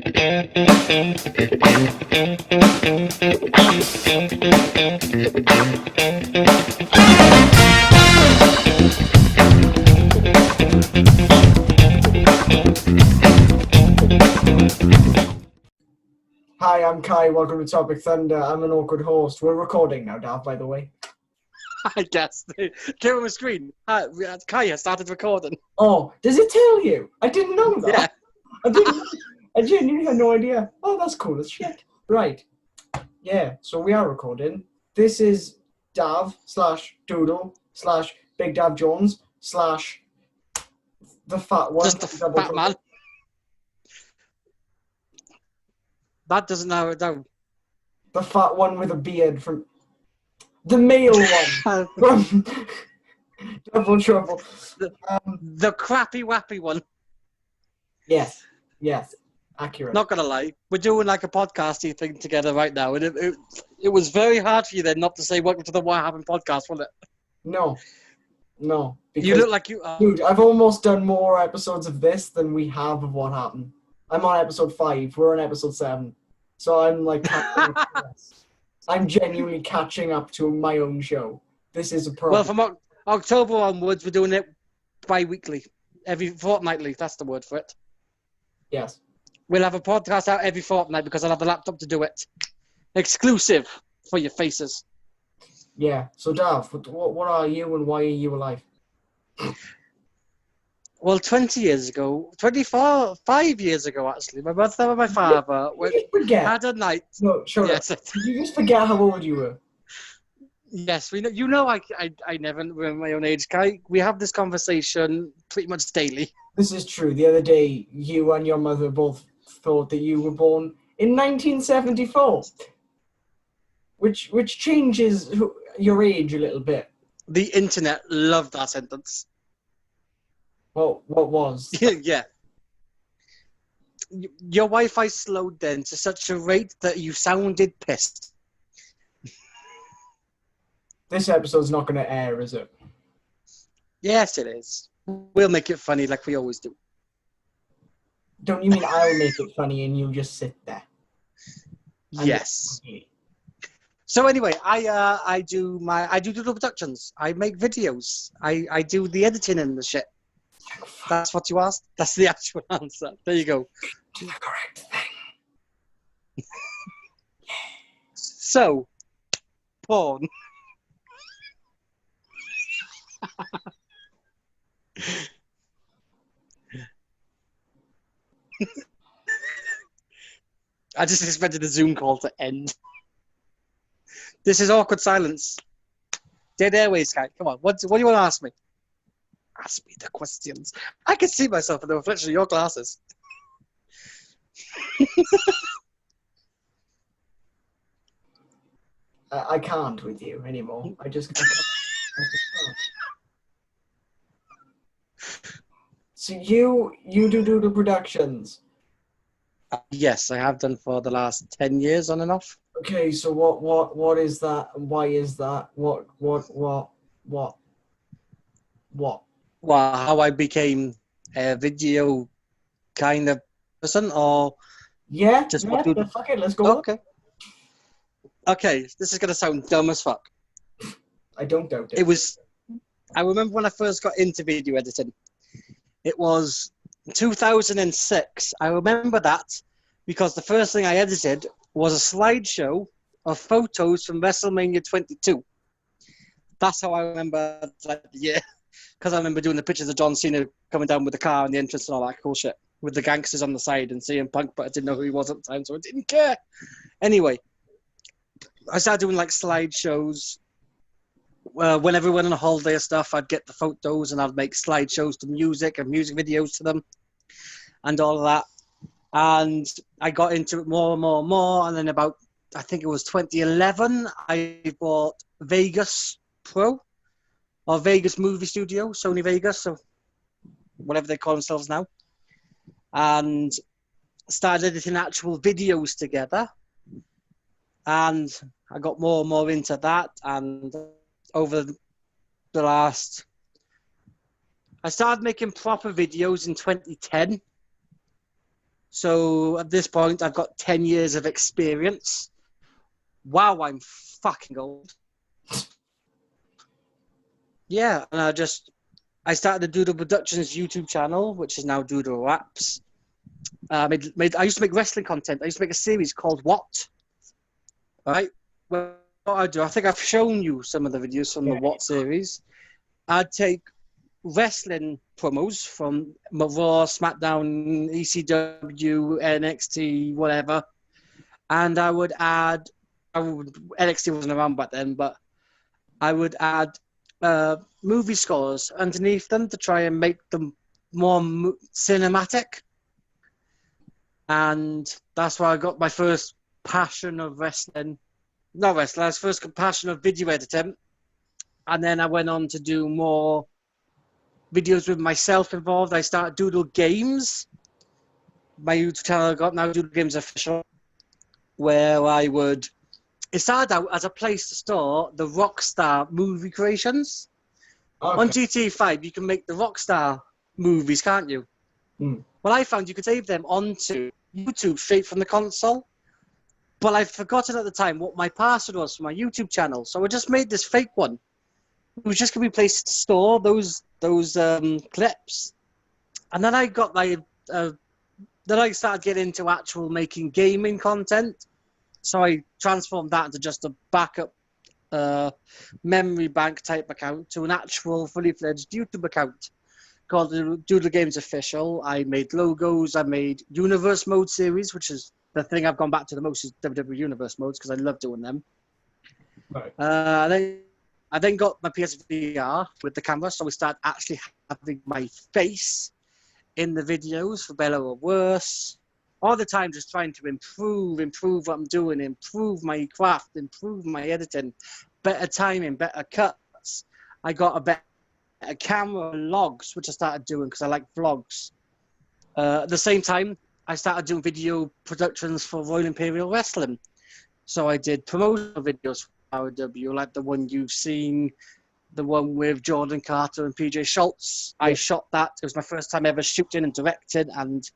Hi, I'm Kai. Welcome to Topic Thunder. I'm an awkward host. We're recording now, Dav, by the way. I guess. Clear on the screen. Kaya started recording. Oh, does it tell you? I didn't know that. Yeah. I genuinely had no idea. Oh, that's cool as shit. Right. Yeah, so we are recording. This is Dav / Doodle / Big Dav Jones / the fat one. Just a fat man. That doesn't narrow it down. The fat one with a beard from the male one from Double Trouble. The crappy wappy one. Yes, accurate. Not gonna lie, we're doing like a podcasty thing together right now, and it was very hard for you then not to say welcome to the What Happened podcast, wasn't it? No. Because, you look like you are. Dude, I've almost done more episodes of this than we have of What Happened. I'm on episode 5. We're on episode 7. So I'm like catching up to this. I'm genuinely catching up to my own show. This is a problem. Well, from October onwards, we're doing it bi-weekly. Fortnightly, that's the word for it. Yes. We'll have a podcast out every fortnight because I'll have the laptop to do it. Exclusive for your faces. Yeah. So, Dav, what are you and why are you alive? Well, 20 years ago, 5 years ago, actually, my mother and my father had a night. No, sure. Yes. Did you just forget how old you were? Yes, we know. You know, I never remember my own age. Kai, we have this conversation pretty much daily. This is true. The other day, you and your mother both thought that you were born in 1974, which changes your age a little bit. The internet loved that sentence. What was? Yeah. Your Wi-Fi slowed then to such a rate that you sounded pissed. This episode's not going to air, is it? Yes, it is. We'll make it funny like we always do. Don't you mean I'll make it funny and you'll just sit there? Yes. So anyway, I do Doodle Productions. I make videos. I do the editing and the shit. That's what you asked? That's the actual answer. There you go. Do the correct thing. So, porn. I just expected the Zoom call to end. This is awkward silence. Dead airways, guy. Come on. What do you want to ask me? Ask me the questions. I can see myself in the reflection of your glasses. I can't with you anymore. I just can't. So you do Doodle Productions. Yes, I have done for the last 10 years on and off. Okay, so what is that? Why is that? What? Well, how I became a video kind of person, or just fuck it, let's go. Okay, this is gonna sound dumb as fuck. I don't doubt it. I remember when I first got into video editing. It was 2006. I remember that because the first thing I edited was a slideshow of photos from WrestleMania 22. That's how I remember the year. Because I remember doing the pictures of John Cena coming down with the car and the entrance and all that cool shit. With the gangsters on the side and CM Punk, but I didn't know who he was at the time, so I didn't care. Anyway, I started doing like slideshows. Whenever we went on a holiday or stuff, I'd get the photos and I'd make slideshows to music and music videos to them and all of that. And I got into it more and more and more. And then about, I think it was 2011, I bought Vegas Pro or Vegas Movie Studio, Sony Vegas, so whatever they call themselves now. And started editing actual videos together. And I got more and more into that. And over the last... I started making proper videos in 2010. So at this point, I've got 10 years of experience. Wow, I'm fucking old. Yeah, and I started the Doodle Productions YouTube channel, which is now Doodle Raps. I used to make wrestling content. I used to make a series called What? Right? Well, what I do, I think I've shown you some of the videos from the What series. I'd take wrestling promos from Raw, SmackDown, ECW, NXT, whatever, and I would add. NXT wasn't around back then, but I would add movie scores underneath them to try and make them more cinematic. And that's where I got my first passion of wrestling. Not wrestling, I was first passion of video editing. And then I went on to do more videos with myself involved. I started Doodle Games. My YouTube channel got now Doodle Games Official, where it started out as a place to store the Rockstar movie creations. Okay. On GTA 5, you can make the Rockstar movies, can't you? Mm. Well, I found you could save them onto YouTube straight from the console. But I'd forgotten at the time what my password was for my YouTube channel. So I just made this fake one. It was just going to be a place to store those clips. And then I started getting into actual making gaming content. So I transformed that into just a backup memory bank type account to an actual fully fledged YouTube account called Doodle Games Official. I made logos. I made Universe Mode series, which is the thing I've gone back to the most, is WWE Universe Modes, because I love doing them. Right. I then got my PSVR with the camera, so we started actually having my face in the videos, for better or worse. All the time just trying to improve what I'm doing, improve my craft, improve my editing, better timing, better cuts. I got a better camera logs, which I started doing because I like vlogs. At the same time, I started doing video productions for Royal Imperial Wrestling. So I did promotional videos for ROW, like the one you've seen, the one with Jordan Carter and PJ Schultz. I shot that. It was my first time ever shooting and directing and,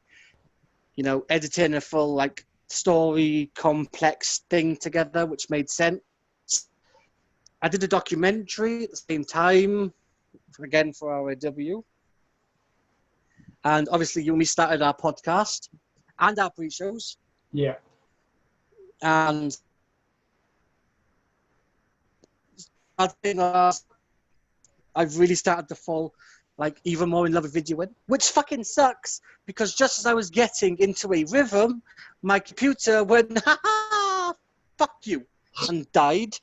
editing a full, story, complex thing together, which made sense. I did a documentary at the same time, again for ROW. And obviously, we started our podcast and our pre-shows. Yeah. And I've really started to fall even more in love with videoing, which fucking sucks because just as I was getting into a rhythm, my computer went, ha, fuck you, and died.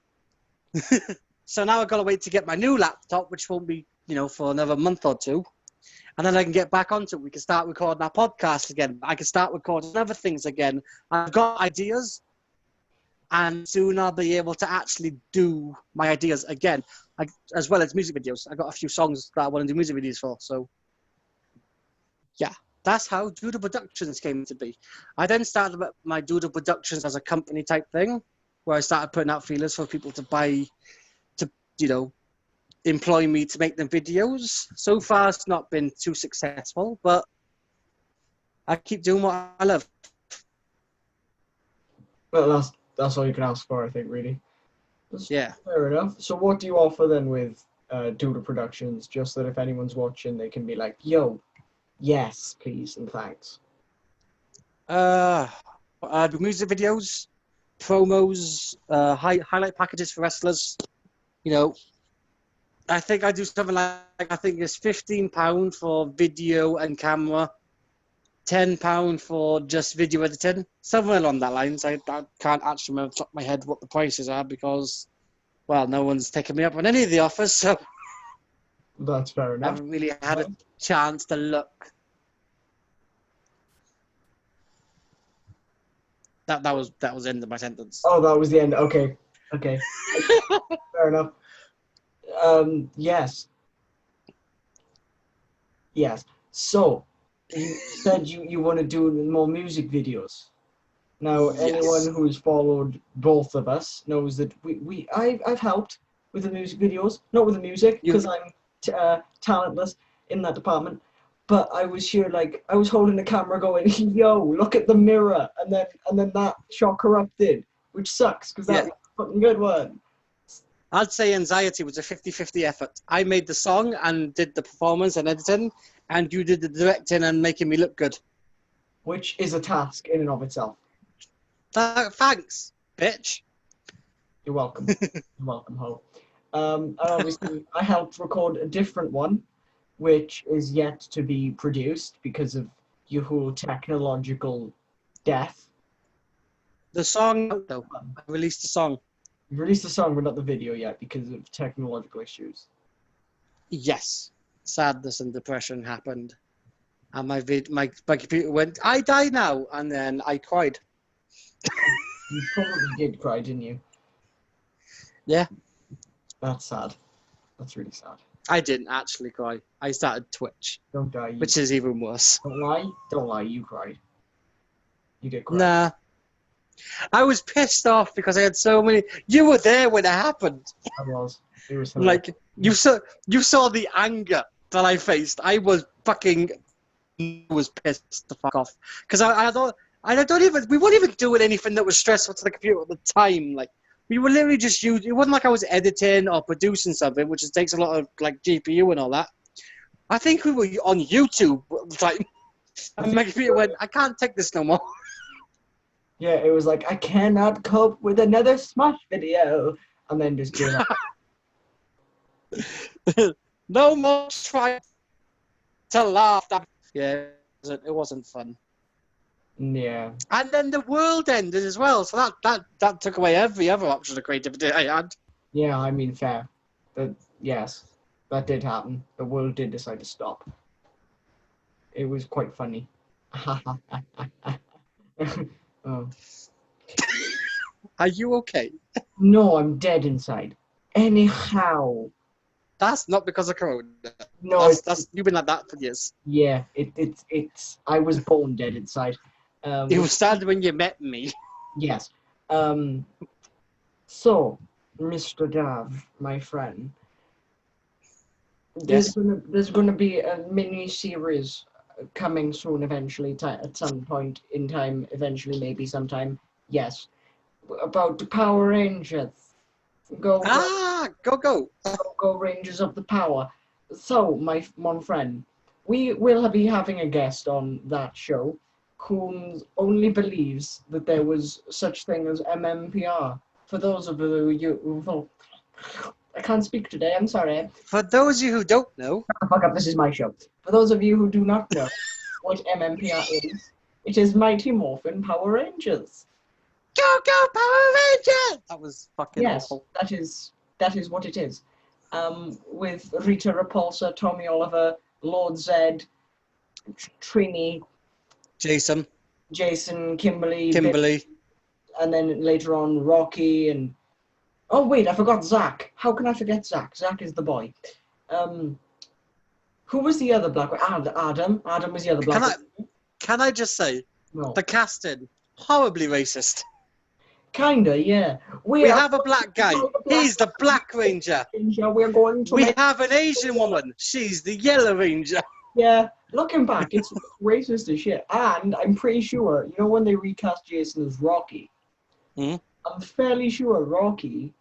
So now I've got to wait to get my new laptop, which won't be, for another month or two. And then I can get back onto it. We can start recording our podcast again. I can start recording other things again. I've got ideas. And soon I'll be able to actually do my ideas again, as well as music videos. I got a few songs that I want to do music videos for. So, yeah, that's how Doodle Productions came to be. I then started my Doodle Productions as a company type thing, where I started putting out feelers for people to buy, employ me to make them videos. So far, it's not been too successful, but I keep doing what I love. Well, that's all you can ask for, I think, really. That's fair enough. So what do you offer then with Doodle Productions, just that if anyone's watching, they can be like, yo, yes, please, and thanks. I do music videos, promos, highlight packages for wrestlers. I think I do something I think it's £15 for video and camera, £10 for just video editing, somewhere along that lines. I can't actually remember off the top of my head what the prices are because, well, no one's taken me up on any of the offers, so that's fair enough. I haven't really had a chance to look. That was the end of my sentence. Oh, that was the end. Okay. Fair enough. Yes. So you said you want to do more music videos. Now, anyone who's followed both of us knows that I've helped with the music videos, not with the music because I'm talentless in that department. but I was here like I was holding the camera going, yo, look at the mirror, and then that shot corrupted, which sucks because that Yeah. was a fucking good one. I'd say Anxiety was a 50-50 effort. I made the song and did the performance and editing, and you did the directing and making me look good. Which is a task in and of itself. Thanks, bitch. You're welcome. You're welcome, Ho. And obviously, I helped record a different one, which is yet to be produced because of your whole technological death. The song, though. I released the song. We've released the song, but not the video yet because of technological issues. Yes. Sadness and depression happened. And my computer went, I die now. And then I cried. You probably did cry, didn't you? Yeah. That's sad. That's really sad. I didn't actually cry. I started Twitch, Don't die. which is even worse. Don't lie. Don't lie. You cried. You did cry. Nah. I was pissed off because I had so many. You were there when it happened. I was. It was hilarious. Like you saw the anger that I faced. I was fucking pissed the fuck off because I thought we weren't even doing anything that was stressful to the computer at the time. Like we were literally just using. It wasn't like I was editing or producing something, which just takes a lot of like GPU and all that. I think we were on YouTube at the time, and my computer went, "I can't take this no more." Yeah, it was like, I cannot cope with another Smash video. And then just gave up. No more trying to laugh. Yeah, it wasn't fun. Yeah. And then the world ended as well, so that took away every other option of creativity I had. Yeah, I mean, fair. But yes, that did happen. The world did decide to stop. It was quite funny. Oh. Are you okay? No, I'm dead inside. Anyhow. That's not because of Corona. No, You've been like that for years. Yeah, it's. I was born dead inside. You were sad when you met me. Yes. So, Mr. Dav, my friend, there's gonna be a mini series coming soon. Eventually, at some point in time. Eventually, maybe sometime. Yes, about the Power Rangers. Go Rangers of the Power. So, my one friend, we will be having a guest on that show who only believes that there was such thing as MMPR. For those of you I can't speak today, I'm sorry. For those of you who don't know, fuck up, this is my show. For those of you who do not know what MMPR is, it is Mighty Morphin Power Rangers. Go Power Rangers! That was fucking awful. That is what it is. With Rita Repulsa, Tommy Oliver, Lord Zed, Trini, Jason, Kimberly, Kimberly, and then later on Rocky and oh wait, I forgot Zach. How can I forget Zach? Zach is the boy. Who was the other black one? Adam. Adam was the other black one. Can I just say, no. The casting horribly racist. Kinda, yeah. We have a black guy. He's the Black Ranger. We're going to. We have an Asian woman. She's the Yellow Ranger. Yeah, looking back, it's racist as shit. And I'm pretty sure, you know, when they recast Jason as Rocky, I'm fairly sure Rocky,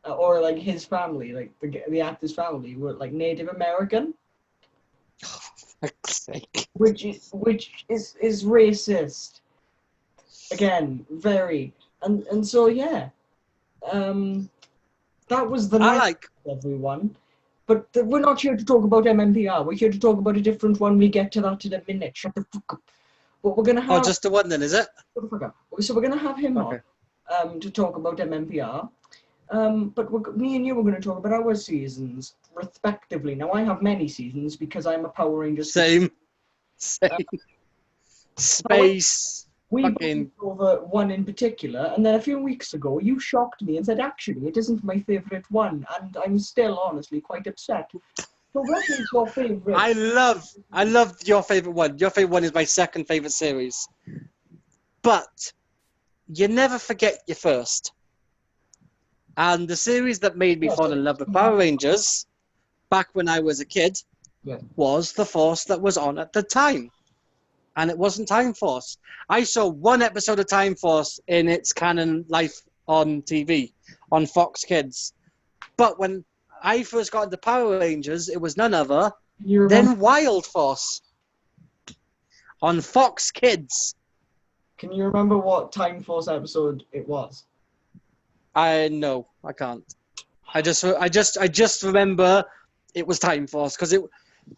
or like his family, like the actor's family, were like Native American. For fuck's sake. Which is racist. Again, very. And so yeah, that was the night, everyone. But we're not here to talk about MMPR. We're here to talk about a different one. We get to that in a minute. Shut the fuck up. But we're gonna have. Oh, just the one then, is it? Shut the fuck up. So we're gonna have him on to talk about MMPR. But me and you were gonna talk about our seasons respectively. Now I have many seasons because I'm a Power Ranger. Same. Space. We went over one in particular, and then a few weeks ago, you shocked me and said, actually, it isn't my favourite one, and I'm still honestly quite upset. So what is your favourite? I love your favourite one. Your favourite one is my second favourite series. But you never forget your first. And the series that made me fall in love with Power Rangers, back when I was a kid, was the Force that was on at the time. And it wasn't Time Force. I saw one episode of Time Force in its canon life on TV, on Fox Kids. But when I first got into Power Rangers, it was none other than Wild Force on Fox Kids. Can you remember what Time Force episode it was? No, I can't. I just remember it was Time Force because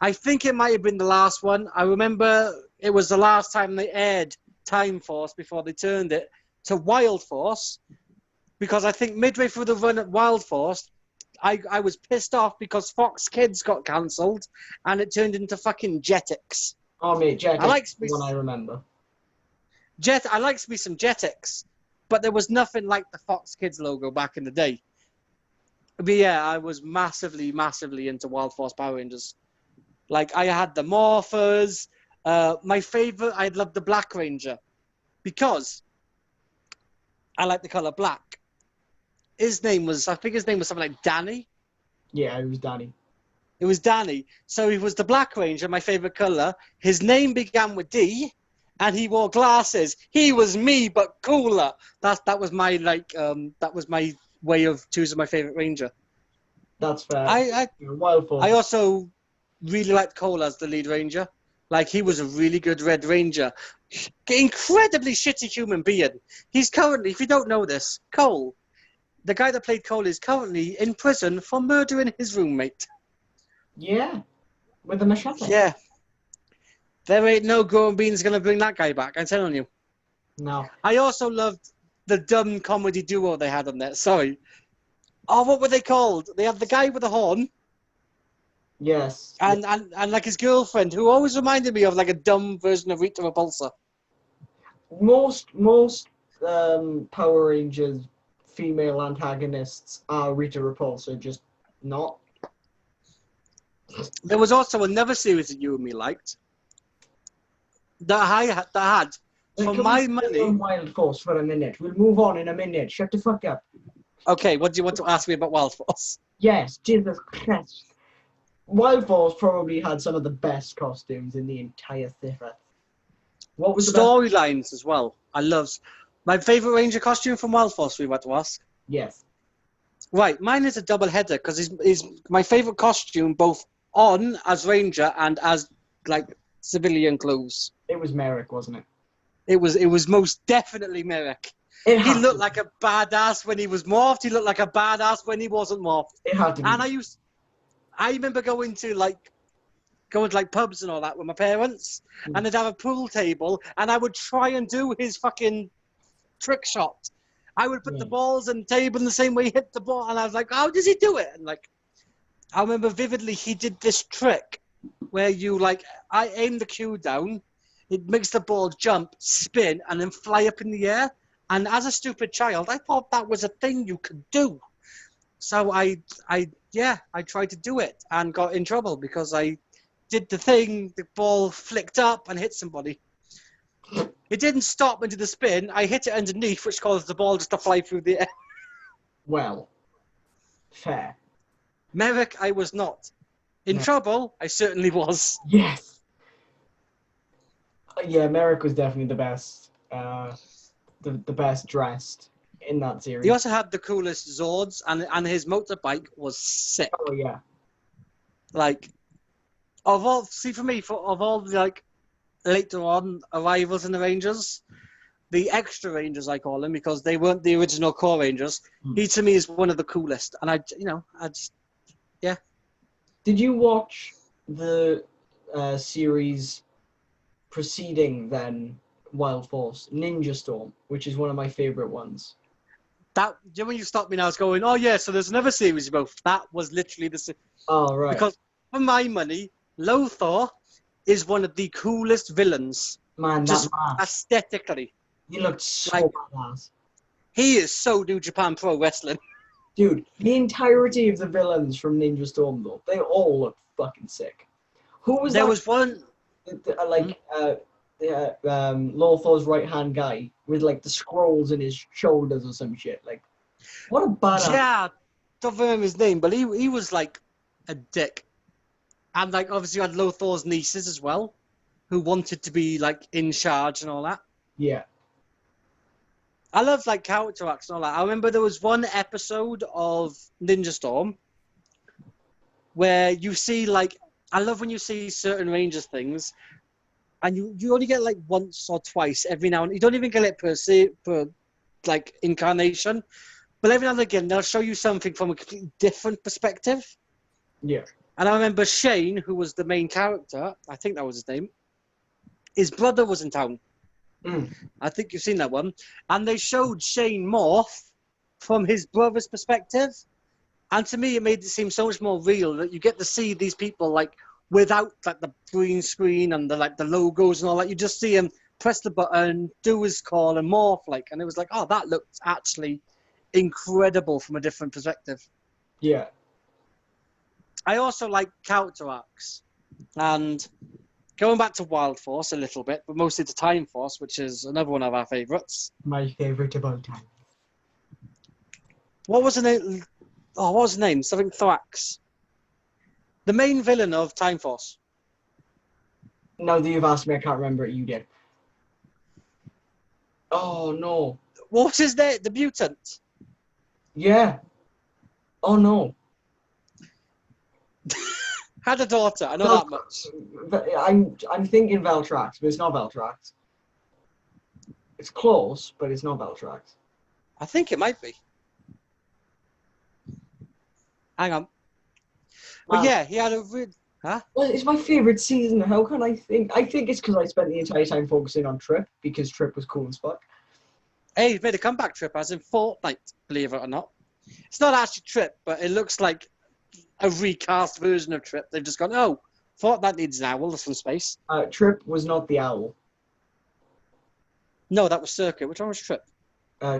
I think it might have been the last one. I remember it was the last time they aired Time Force before they turned it to Wild Force, because I think midway through the run at Wild Force, I was pissed off because Fox Kids got cancelled and it turned into fucking Jetix. Oh mate, Jetix. One I remember. I liked me some Jetix, but there was nothing like the Fox Kids logo back in the day. But yeah, I was massively, massively into Wild Force Power Rangers. Like, I had the Morphers. My favorite, I loved the Black Ranger because I like the color black. I think his name was something like Danny. Yeah, it was Danny. It was Danny. So he was the Black Ranger, my favorite color. His name began with D, and he wore glasses. He was me, but cooler. That was my way of choosing my favorite Ranger. That's fair. Wild Force. I also really liked Cole as the lead Ranger. Like, he was a really good Red Ranger. Incredibly shitty human being. He's currently, if you don't know this, Cole, the guy that played Cole, is currently in prison for murdering his roommate. Yeah, with a machete. Yeah. There ain't no growing beans going to bring that guy back, I'm telling you. No. I also loved the dumb comedy duo they had on there. Sorry. Oh, what were they called? They had the guy with the horn. Yes. And like his girlfriend, who always reminded me of like a dumb version of Rita Repulsa. Most Power Rangers female antagonists are Rita Repulsa, just not. There was also another series that you and me liked that had for my money. On Wild Force for a minute. We'll move on in a minute. Shut the fuck up. Okay, what do you want to ask me about Wild Force? Yes, Jesus Christ. Wild Force probably had some of the best costumes in the entire series. What was the storylines as well? I loved my favorite Ranger costume from Wild Force. We want to ask. Yes. Right, mine is a double header because is my favorite costume both on as Ranger and as like civilian clothes. It was Merrick, wasn't it? It was most definitely Merrick. He looked like a badass when he was morphed. He looked like a badass when he wasn't morphed. It had to be. And I remember going to pubs and all that with my parents, and they'd have a pool table, and I would try and do his fucking trick shot. I would put the balls on the table in the same way he hit the ball, and I was like, how does he do it? And like, I remember vividly he did this trick where I aim the cue down, it makes the ball jump, spin, and then fly up in the air. And as a stupid child, I thought that was a thing you could do. So I tried to do it and got in trouble because I did the thing, the ball flicked up and hit somebody. It didn't stop into the spin. I hit it underneath, which caused the ball just to fly through the air. Well, fair. Merrick, I was not. In trouble, I certainly was. Yes. Yeah, Merrick was definitely the best. The best dressed in that series. He also had the coolest Zords, and his motorbike was sick. Oh yeah. Like, of all the later on arrivals in the Rangers, the extra Rangers I call them because they weren't the original core Rangers. He to me is one of the coolest, and I just. Did you watch the series preceding then Wild Force, Ninja Storm, which is one of my favorite ones? That when you stopped me now, I was going, oh yeah, so there's another series both. That was literally the. Oh right. Because for my money, Lothar is one of the coolest villains. Man, just aesthetically. He looked so badass. He is so New Japan Pro Wrestling. Dude, the entirety of the villains from Ninja Storm though, they all look fucking sick. Who was there was one Lothar's right hand guy with like the scrolls in his shoulders or some shit. Like, what a badass. Yeah, don't remember his name, but he was like a dick. And like obviously you had Lothar's nieces as well, who wanted to be like in charge and all that. Yeah. I love like character arcs and all that. I remember there was one episode of Ninja Storm where you see like, I love when you see certain Rangers things, and you only get like once or twice every now and you don't even get it per like incarnation, but every now and again they'll show you something from a completely different perspective. Yeah. And I remember Shane, who was the main character, I think that was his name, his brother was in town. I think you've seen that one. And they showed Shane morph from his brother's perspective. And to me, it made it seem so much more real that you get to see these people like without like the green screen and the like the logos and all that. You just see him press the button, do his call, and morph like. And it was like, oh, that looked actually incredible from a different perspective. Yeah. I also like character arcs. And going back to Wild Force a little bit, but mostly to Time Force, which is another one of our favourites. My favourite of all time. What was the name? Oh, what was the name? Something Thrax. The main villain of Time Force. Now that you've asked me, I can't remember it. You did. Oh, no. What was his name? The mutant. Yeah. Oh, no. Had a daughter. I know that much. I'm thinking Veltrax, but it's not Veltrax. It's close, but it's not Veltrax. I think it might be. Hang on. But yeah, he had a huh? Well, it's my favourite season. How can I think? I think it's because I spent the entire time focusing on Trip, because Trip was cool as fuck. Hey, he's made a comeback Trip as in Fortnite, believe it or not. It's not actually Trip, but it looks like a recast version of Trip. They've just gone, oh, Fortnite needs an owl, there's some space. Trip was not the owl. No, that was Circuit. Which one was Trip?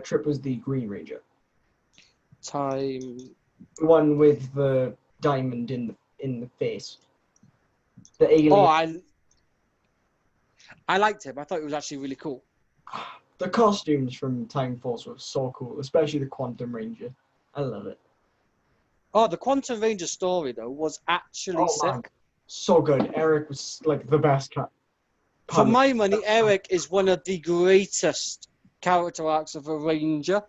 Trip was the Green Ranger. Time. The one with the diamond in the face. The alien. Oh, I liked him. I thought he was actually really cool. The costumes from Time Force were so cool, especially the Quantum Ranger. I love it. Oh, the Quantum Ranger story, though, was actually sick. Man. So good. Eric was like the best cat. For my money, Eric is one of the greatest character arcs of a Ranger.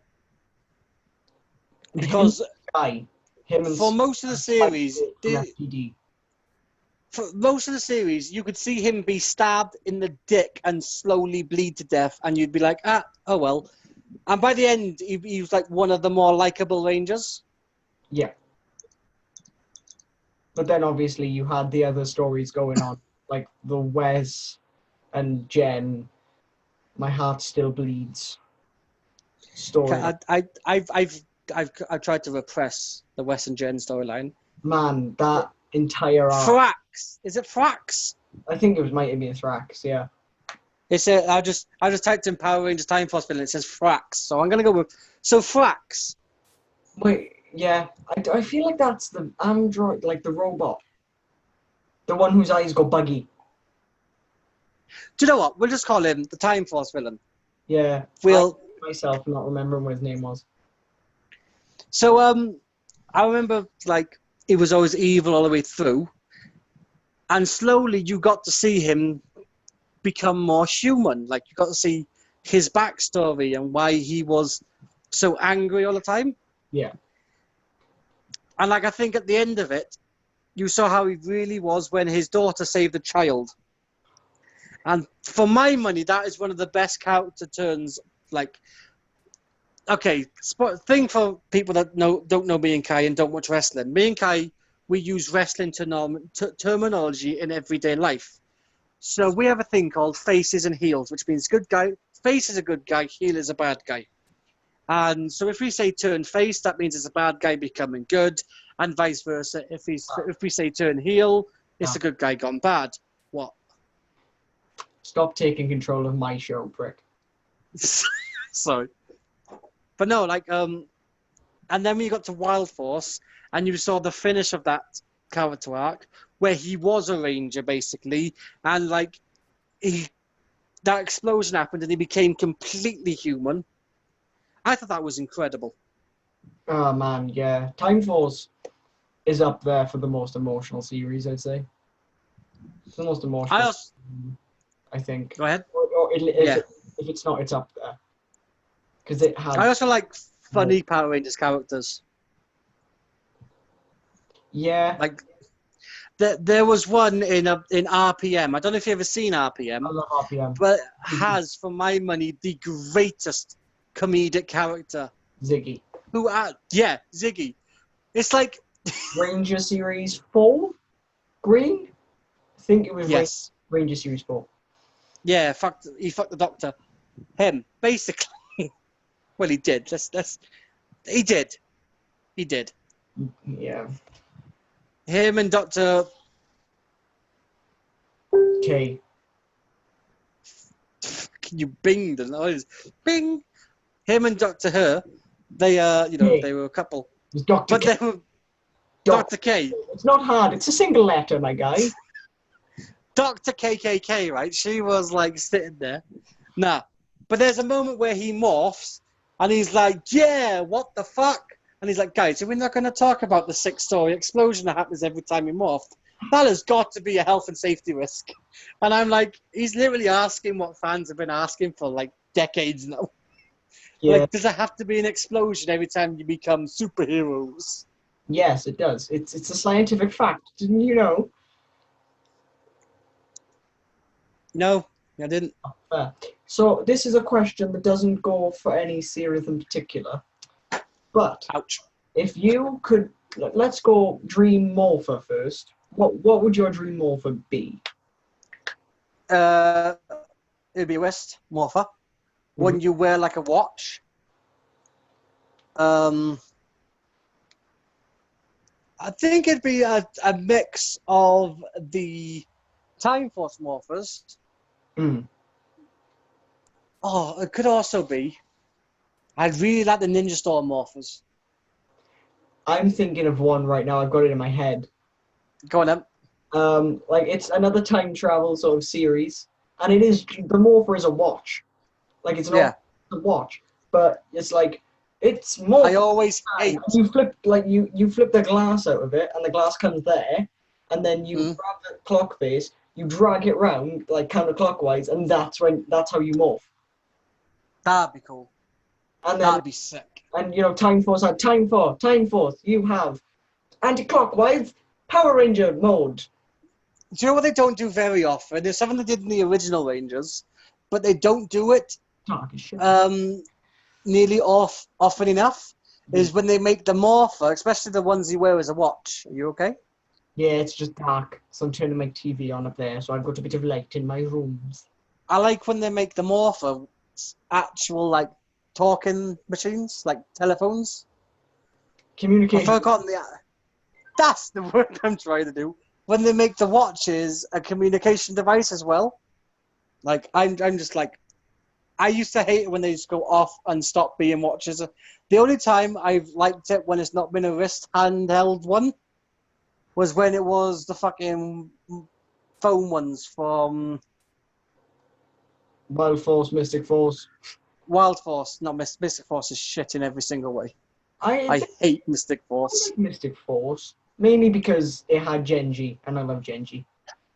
Because for most of the series, you could see him be stabbed in the dick and slowly bleed to death, and you'd be like, oh well. And by the end, he was like one of the more likable Rangers. Yeah. But then obviously you had the other stories going on, like the Wes and Jen, My Heart Still Bleeds story. I've tried to repress the Wes and Jen storyline. Man, that entire arc. Thrax. Is it Thrax? I think it might be Thrax, yeah. It's I just typed in Power Rangers Time Force villain. It says Thrax, so I'm gonna go with Thrax. Wait, yeah, I feel like that's the android, like the robot, the one whose eyes go buggy. Do you know what? We'll just call him the Time Force villain. Yeah, we'll myself not remembering what his name was. So I remember like it was always evil all the way through, and slowly you got to see him become more human. Like you got to see his backstory and why he was so angry all the time. Yeah. And like I think at the end of it, you saw how he really was when his daughter saved a child. And for my money, that is one of the best character turns. Like, okay, thing for people that don't know me and Kai and don't watch wrestling. Me and Kai, we use wrestling terminology in everyday life. So we have a thing called faces and heels, which means good guy. Face is a good guy, heel is a bad guy. And so if we say turn face, that means it's a bad guy becoming good, and vice versa. If we say turn heel, it's a good guy gone bad. What? Stop taking control of my show, prick. Sorry. But no, like, and then we got to Wild Force, and you saw the finish of that character arc, where he was a ranger, basically, and, like, that explosion happened, and he became completely human. I thought that was incredible. Oh, man, yeah. Time Force is up there for the most emotional series, I'd say. It's the most I emotional, also, I think. go ahead. Or Yeah. if it's not, it's up there. Because it I had... also like funny Power Rangers characters. Yeah, Like there was one in RPM. I don't know if you've ever seen RPM, I love RPM. but has, for my money, the greatest comedic character. Ziggy. Yeah, Ziggy. It's like, Ranger Series 4? Green? I think it was yes, Ranger Series 4. yeah, he fucked the Doctor. Him, basically. Well, he did. He did. He did. Yeah. Him and Doctor. K. Can you bing the noise? Bing. Him and Doctor Her. They K. they were a couple. It's Dr. But K. they were Dr. K. It's not hard. It's a single letter, my guy. Dr. KKK, right? She was like sitting there. Nah. But there's a moment where he morphs and he's like, yeah, what the fuck? And he's like, guys, we're not going to talk about the 6-story explosion that happens every time you morph. That has got to be a health and safety risk. And I'm like, he's literally asking what fans have been asking for like decades now. Yeah. Like, does it have to be an explosion every time you become superheroes? Yes, it does. It's a scientific fact. Didn't you know? No, I didn't. So this is a question that doesn't go for any series in particular. But Ouch. if you could, let's go Dream Morpher first. What would your Dream Morpher be? It'd be a wrist morpher. When you wear like a watch. I think it'd be a mix of the Time Force morphers. Mm. Oh, it could also be. I'd really like the Ninja Storm morphers. I'm thinking of one right now. I've got it in my head. Go on then. Like it's another time travel sort of series, and it is the Morpher is a watch. Like it's not a watch, but it's like it's more. I always hate. You flip you flip the glass out of it, and the glass comes there, and then you grab the clock face, you drag it round like counterclockwise, and that's how you morph. That'd be cool. And then That'd be sick. and Time Force had Time Force. You have anti-clockwise Power Ranger mode. Do you know what they don't do very often? There's something they did in the original Rangers, but they don't do it nearly often enough. Is when they make the morpher, especially the ones you wear as a watch. Are you okay? Yeah, it's just dark, so I'm turning my TV on up there, so I've got a bit of light in my rooms. I like when they make the morpher actual like talking machines, like telephones. Communication. I've forgotten that's the word I'm trying to do. When they make the watches a communication device as well. Like I'm just like, I used to hate it when they just go off and stop being watches. The only time I've liked it when it's not been a wrist handheld one was when it was the fucking phone ones from Wild Force, Mystic Force. Wild Force. Not Mystic Force is shit in every single way. I hate Mystic Force. I like Mystic Force, mainly because it had Genji, and I love Genji.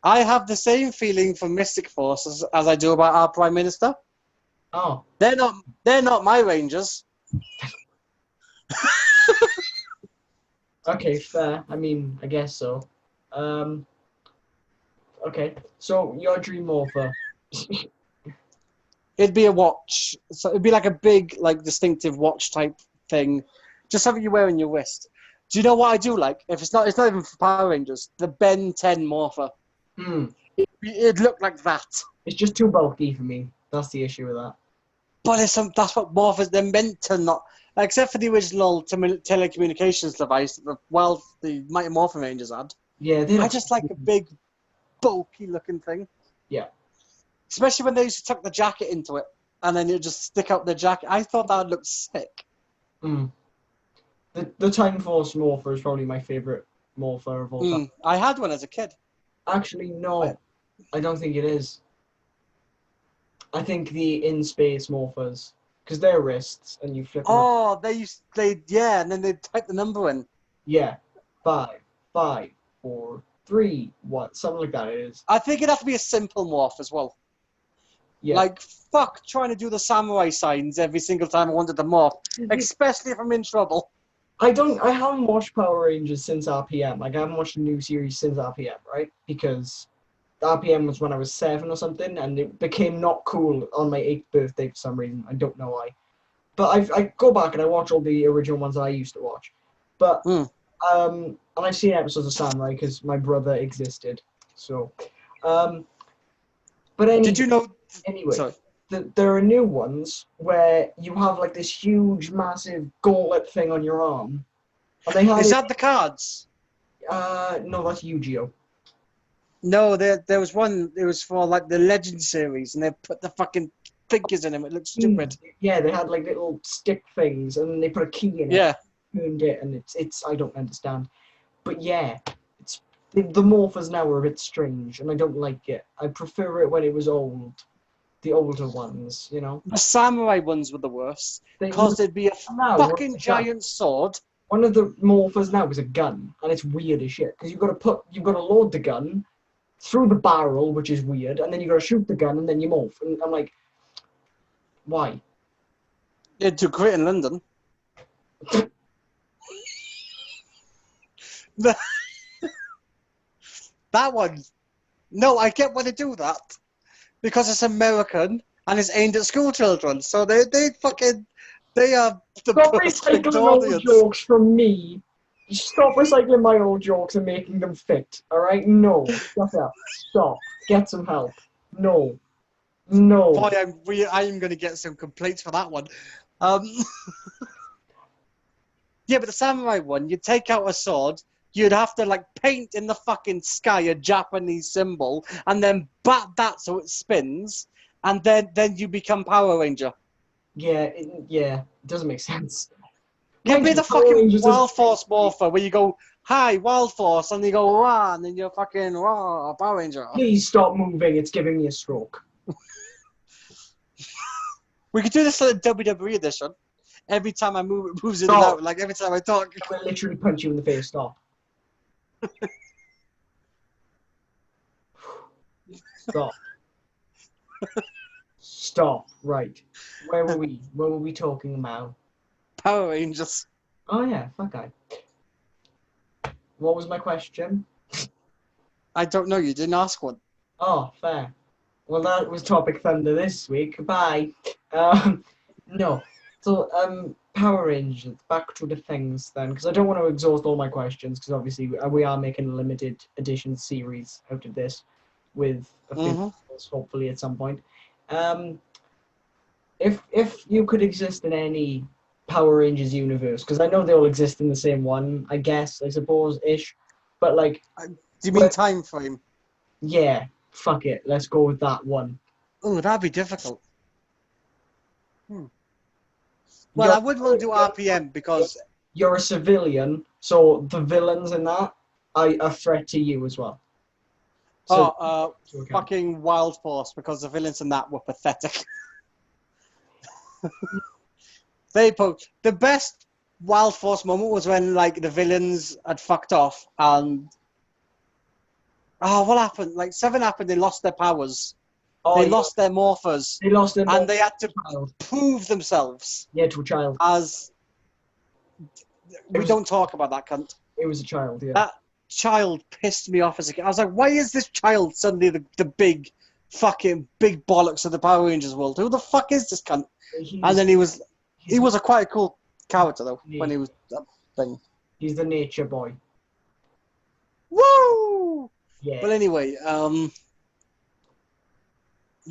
I have the same feeling for Mystic Force as I do about our Prime Minister. Oh. They're not my Rangers. Okay, fair. I mean, I guess so. Okay, so your Dream Morpher. It'd be a watch. So it'd be like a big, like distinctive watch type thing. Just something you wear on your wrist. Do you know what I do like? If it's not even for Power Rangers, the Ben 10 Morpher. It'd look like that. It's just too bulky for me. That's the issue with that. But that's what morphers, they're meant to not, except for the original telecommunications device that the Mighty Morphin Rangers had. Yeah, I just like a big, bulky looking thing. Yeah. Especially when they used to tuck the jacket into it, and then you just stick out the jacket. I thought that would look sick. The Time Force Morpher is probably my favourite Morpher of all time. I had one as a kid. Actually, no. I don't think it is. I think the in-space Morphers, because they're wrists, and you flip them up. Oh, and then they type the number in. Yeah. 5, 5, 4, 3, what? Something like that it is. I think it'd have to be a simple morph as well. Yeah. Like, fuck trying to do the samurai signs every single time I wanted to morph, especially if I'm in trouble. I haven't watched Power Rangers since RPM. Like, I haven't watched a new series since RPM, right? Because RPM was when I was 7 or something, and it became not cool on my 8th birthday for some reason. I don't know why. But I go back and I watch all the original ones that I used to watch. But, and I've seen episodes of Samurai because my brother existed. So, but anyway. Did you know? Anyway. Sorry. There are new ones where you have like this huge, massive gauntlet thing on your arm. And they have Is that the cards? No, that's Yu-Gi-Oh! No, there was one. It was for like the Legend series, and they put the fucking figures in them. It looked stupid. Yeah, they had like little stick things, and they put a key in it. Yeah. Turned it, and it's I don't understand. But yeah, it's the morphers now are a bit strange, and I don't like it. I prefer it when it was old. The older ones, you know. The samurai ones were the worst because there'd be a fucking giant sword. One of the morphers now is a gun, and it's weird as shit because you've got to load the gun through the barrel, which is weird, and then you got to shoot the gun, and then you morph. And I'm like, why? It'd do great in London. That one. No, I get why they do that. Because it's American and it's aimed at school children. So they are the Stop recycling old jokes from me. Stop recycling my old jokes and making them fit. Alright? No. Shut up. Stop. Get some help. No. No. Boy, I'm going to get some complaints for that one. Yeah, but the samurai one, you take out a sword, you'd have to like paint in the fucking sky a Japanese symbol and then bat that so it spins, and then you become Power Ranger. Yeah, it doesn't make sense. Give me the fucking Wild Force morpher where you go, hi, Wild Force, and you go, rah, and then you're fucking, rah, Power Ranger. Please stop moving, it's giving me a stroke. We could do this in a WWE edition. Every time I move, it moves in and out. Like every time I talk. I will literally punch you in the face. Stop. Stop. Stop. Right. Where were we? What were we talking about? Power Rangers. Oh yeah, fuck I. What was my question? I don't know. You didn't ask one. Oh, fair. Well, that was Topic Thunder this week. Bye. No. So, Power Rangers, back to the things then, because I don't want to exhaust all my questions, because obviously we are making a limited edition series out of this with a few hopefully at some point. If you could exist in any Power Rangers universe, because I know they all exist in the same one, I guess, I suppose, ish, but like... Do you mean time frame? Yeah, fuck it, let's go with that one. Oh, that'd be difficult. Well, I would want to do RPM because... You're a civilian, so the villains in that are a threat to you as well. So, fucking Wild Force, because the villains in that were pathetic. The best Wild Force moment was when like the villains had fucked off and... what happened? Like 7 happened, they lost their powers. They lost their morphers. They lost their morphers. And they had to prove themselves. Yeah, to a child. As... We don't talk about that cunt. It was a child, yeah. That child pissed me off as a kid. I was like, why is this child suddenly the big bollocks of the Power Rangers world? Who the fuck is this cunt? And then he was quite a cool character though, when he was that thing. He's the nature boy. Woo! Yeah. But anyway,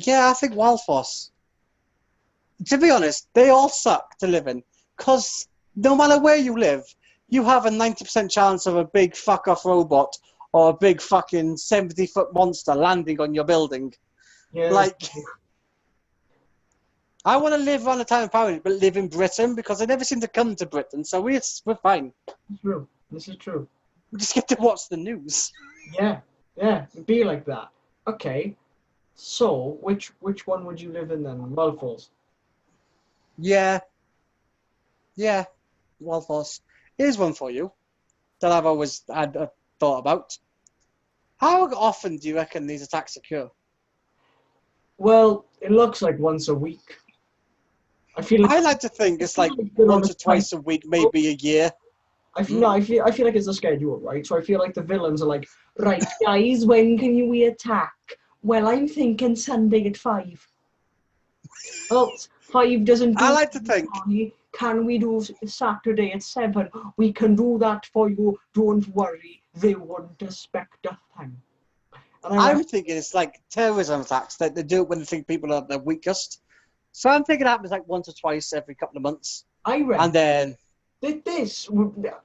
yeah, I think Wild Force. To be honest, they all suck to live in. Because no matter where you live, you have a 90% chance of a big fuck-off robot or a big fucking 70-foot monster landing on your building. Yeah. Like, I want to live on a time of power, but live in Britain because I never seem to come to Britain, so we're fine. It's true. This is true. We just get to watch the news. Yeah, it'd be like that. Okay, so which one would you live in then? Wild Force? Yeah, Wild Force. Here's one for you that I've always had a thought about. How often do you reckon these attacks occur? Well, it looks like once a week. I feel like I like to think it's like they're on once or twice a week, maybe a year. No, I feel like it's a schedule, right? So I feel like the villains are like, right, guys, when can we attack? Well, I'm thinking Sunday at 5. Well, 5 doesn't do I like to think. it. Can we do Saturday at 7? We can do that for you. Don't worry. They won't expect a thing. And I'm thinking it's like terrorism attacks that they do it when they think people are the weakest. So I'm thinking it happens like once or twice every couple of months. I reckon. And then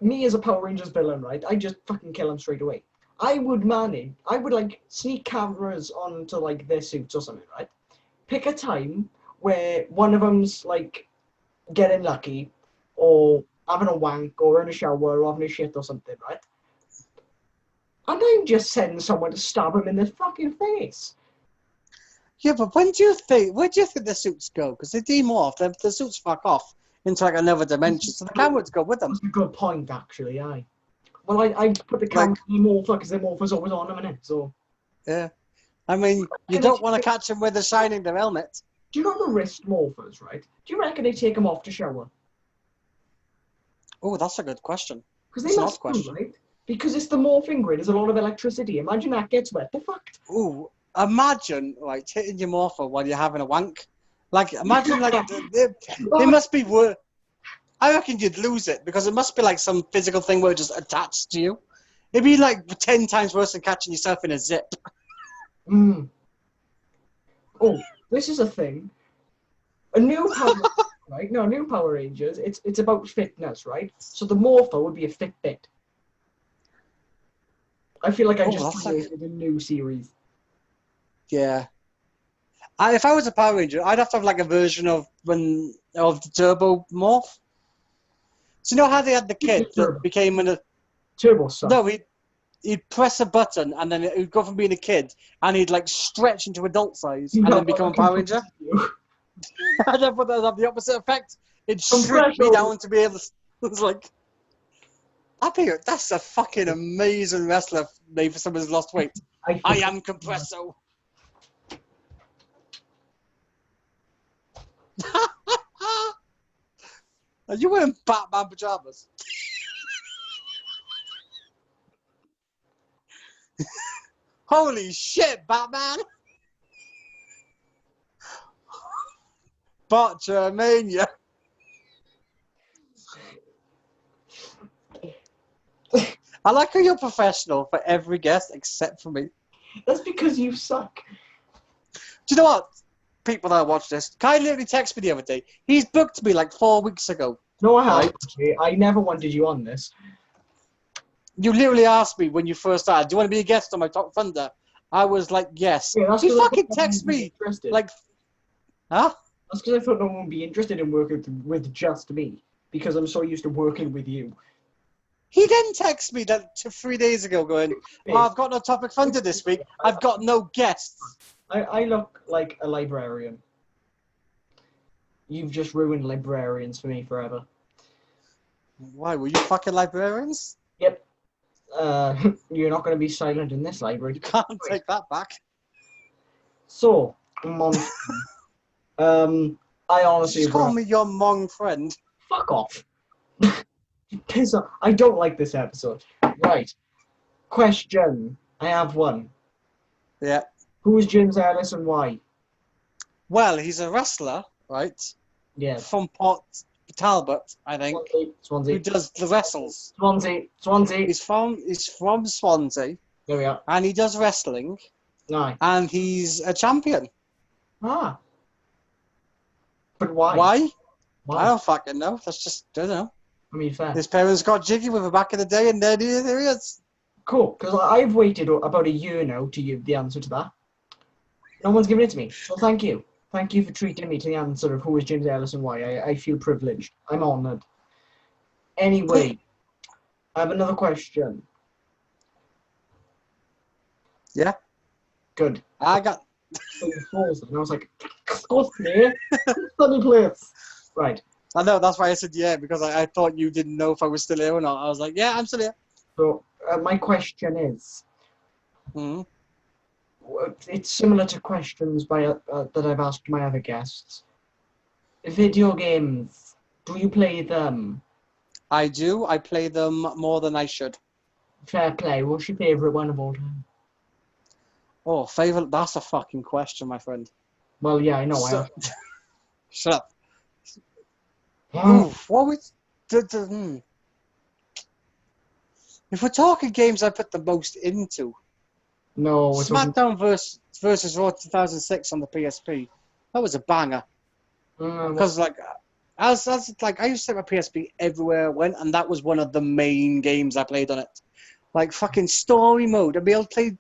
Me as a Power Rangers villain, right? I just fucking kill them straight away. I would like sneak cameras onto like their suits or something, right? Pick a time where one of them's like getting lucky or having a wank or in a shower or having a shit or something, right? And I just send someone to stab him in the fucking face. yeah, but where do you think the suits go? Because they demorph, the suits fuck off into like another dimension, so the cameras go with them. That's a good point, actually. Aye. Well, I put the camera in the morpher because the morpher's always on a minute. So yeah, I mean, you don't want to catch them with the shining their helmet. do you know the wrist morphers, right? Do you reckon they take them off to shower? Oh, that's a good question. Because they must do, right? Because it's the morphing grid. There's a lot of electricity. Imagine that gets wet. The fuck? Ooh, imagine like hitting your morpher while you're having a wank. Like imagine like they must be worth. I reckon you'd lose it because it must be like some physical thing where it just attached to you. It'd be like 10 times worse than catching yourself in a zip. Mm. Oh, this is a thing. A new Power right? No, new Power Rangers. It's about fitness, right? So the morpher would be a Fitbit. I feel like I just created a new series. Yeah. If I was a Power Ranger, I'd have to have like a version of the Turbo Morph. So you know how they had the kid that became a Turbo stuff? No, he'd press a button and then he'd go from being a kid and he'd like stretch into adult size and then become a Power Ranger. And then that would have the opposite effect. It'd shrink me down to be able to. It's like, I think that's a fucking amazing wrestler name for someone who's lost weight. I am Compresso. Are you wearing Batman pajamas? Holy shit, Batman! Botchamania. I like how you're professional for every guest except for me. That's because you suck. Do you know what? People that watch this, Kai literally texted me the other day. He's booked me like 4 weeks ago. No, I haven't. Right? I never wanted you on this. You literally asked me when you first started, do you want to be a guest on my Top Thunder? I was like, yes. Yeah, he fucking texted me. Like, huh? That's because I thought no one would be interested in working with just me. Because I'm so used to working with you. He then texted me that 3 days ago going, oh, I've got no Topic Thunder this week. I've got no guests. I look like a librarian. You've just ruined librarians for me forever. Why? Were you fucking librarians? Yep. You're not going to be silent in this library. You can't take that back. So, Monster. I honestly... Just call me your Hmong friend. Fuck off. Piss off. I don't like this episode. Right. Question. I have one. Yeah. Who is James Ellis and why? Well, he's a wrestler, right? Yeah. From Port Talbot, I think. Swansea. Who does the wrestles. Swansea. He's from Swansea. There we are. And he does wrestling. Aye. And he's a champion. Ah. But why? Why? I don't fucking know. That's just, I don't know. I mean, fair. His parents got jiggy with him back in the day, and there he is. Cool, because I've waited about a year now to give the answer to that. No one's given it to me, so thank you. Thank you for treating me to the answer of who is James Ellis and why. I feel privileged. I'm honoured. Anyway, I have another question. Yeah? Good. I got... And I was like, excuse me, sunny place. Right. I know, that's why I said yeah, because I thought you didn't know if I was still here or not. I was like, yeah, I'm still here. So, my question is, Mm. It's similar to questions that I've asked my other guests. Video games, do you play them? I do. I play them more than I should. Fair play. What's your favourite one of all time? Oh, favorite? That's a fucking question, my friend. Well, yeah, I know. I So, asked. shut up. Hmm. Ooh, what would... If we're talking games I put the most into, No, we're talking. SmackDown versus Raw 2006 on the PSP, that was a banger. What? Because like, as like I used to take my PSP everywhere I went, and that was one of the main games I played on it. Like fucking story mode. I'd be able to play.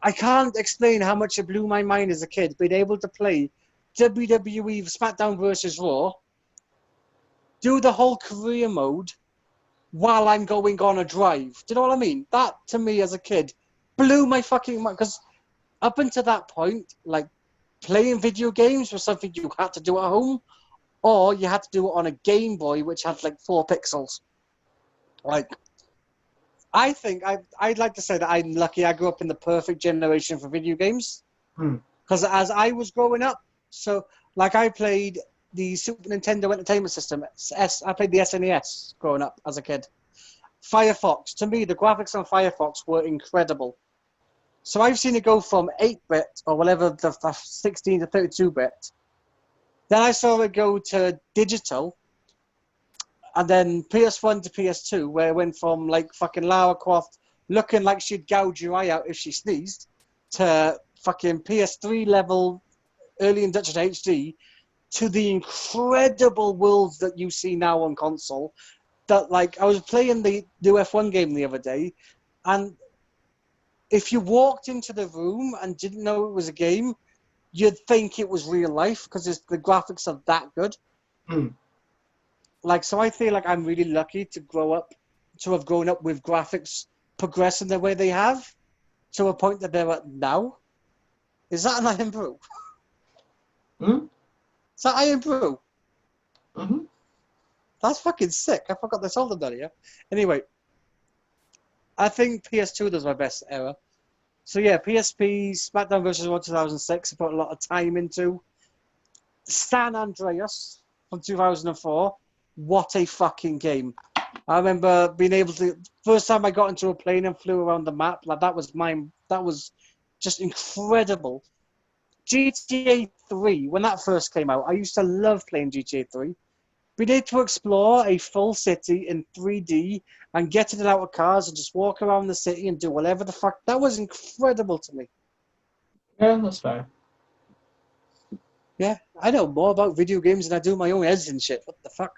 I can't explain how much it blew my mind as a kid being able to play WWE SmackDown versus Raw, do the whole career mode while I'm going on a drive. Do you know what I mean? That to me as a kid blew my fucking mind. Because up until that point, like playing video games was something you had to do at home, or you had to do it on a Game Boy, which had like 4 pixels. Like, I think I'd like to say that I'm lucky I grew up in the perfect generation for video games. Hmm. Because as I was growing up, so like I played the Super Nintendo Entertainment System. I played the SNES growing up as a kid. Firefox, to me, the graphics on Firefox were incredible. So I've seen it go from 8-bit or whatever, the 16 to 32-bit. Then I saw it go to digital, and then PS1 to PS2, where it went from like fucking Lara Croft looking like she'd gouge your eye out if she sneezed, to fucking PS3 level early induction HD, to the incredible worlds that you see now on console. That like I was playing the new F1 game the other day, and if you walked into the room and didn't know it was a game, you'd think it was real life because the graphics are that good. Hmm. Like, so I feel like I'm really lucky to have grown up with graphics progressing the way they have to a point that they're at now. Is that an Iron Brew? Hmm? Is that Iron Brew? Mm-hmm. That's fucking sick. I forgot they sold them that here. Anyway, I think PS2 was my best era. So yeah, PSP, SmackDown vs. Raw 2006, I put a lot of time into. San Andreas from 2004. What a fucking game. I remember being able to, first time I got into a plane and flew around the map, like that was just incredible. GTA 3, when that first came out, I used to love playing GTA 3. Being able to explore a full city in 3D and get in and out of cars and just walk around the city and do whatever the fuck, that was incredible to me. Yeah, that's fair. Yeah, I know more about video games than I do my own editing shit. What the fuck?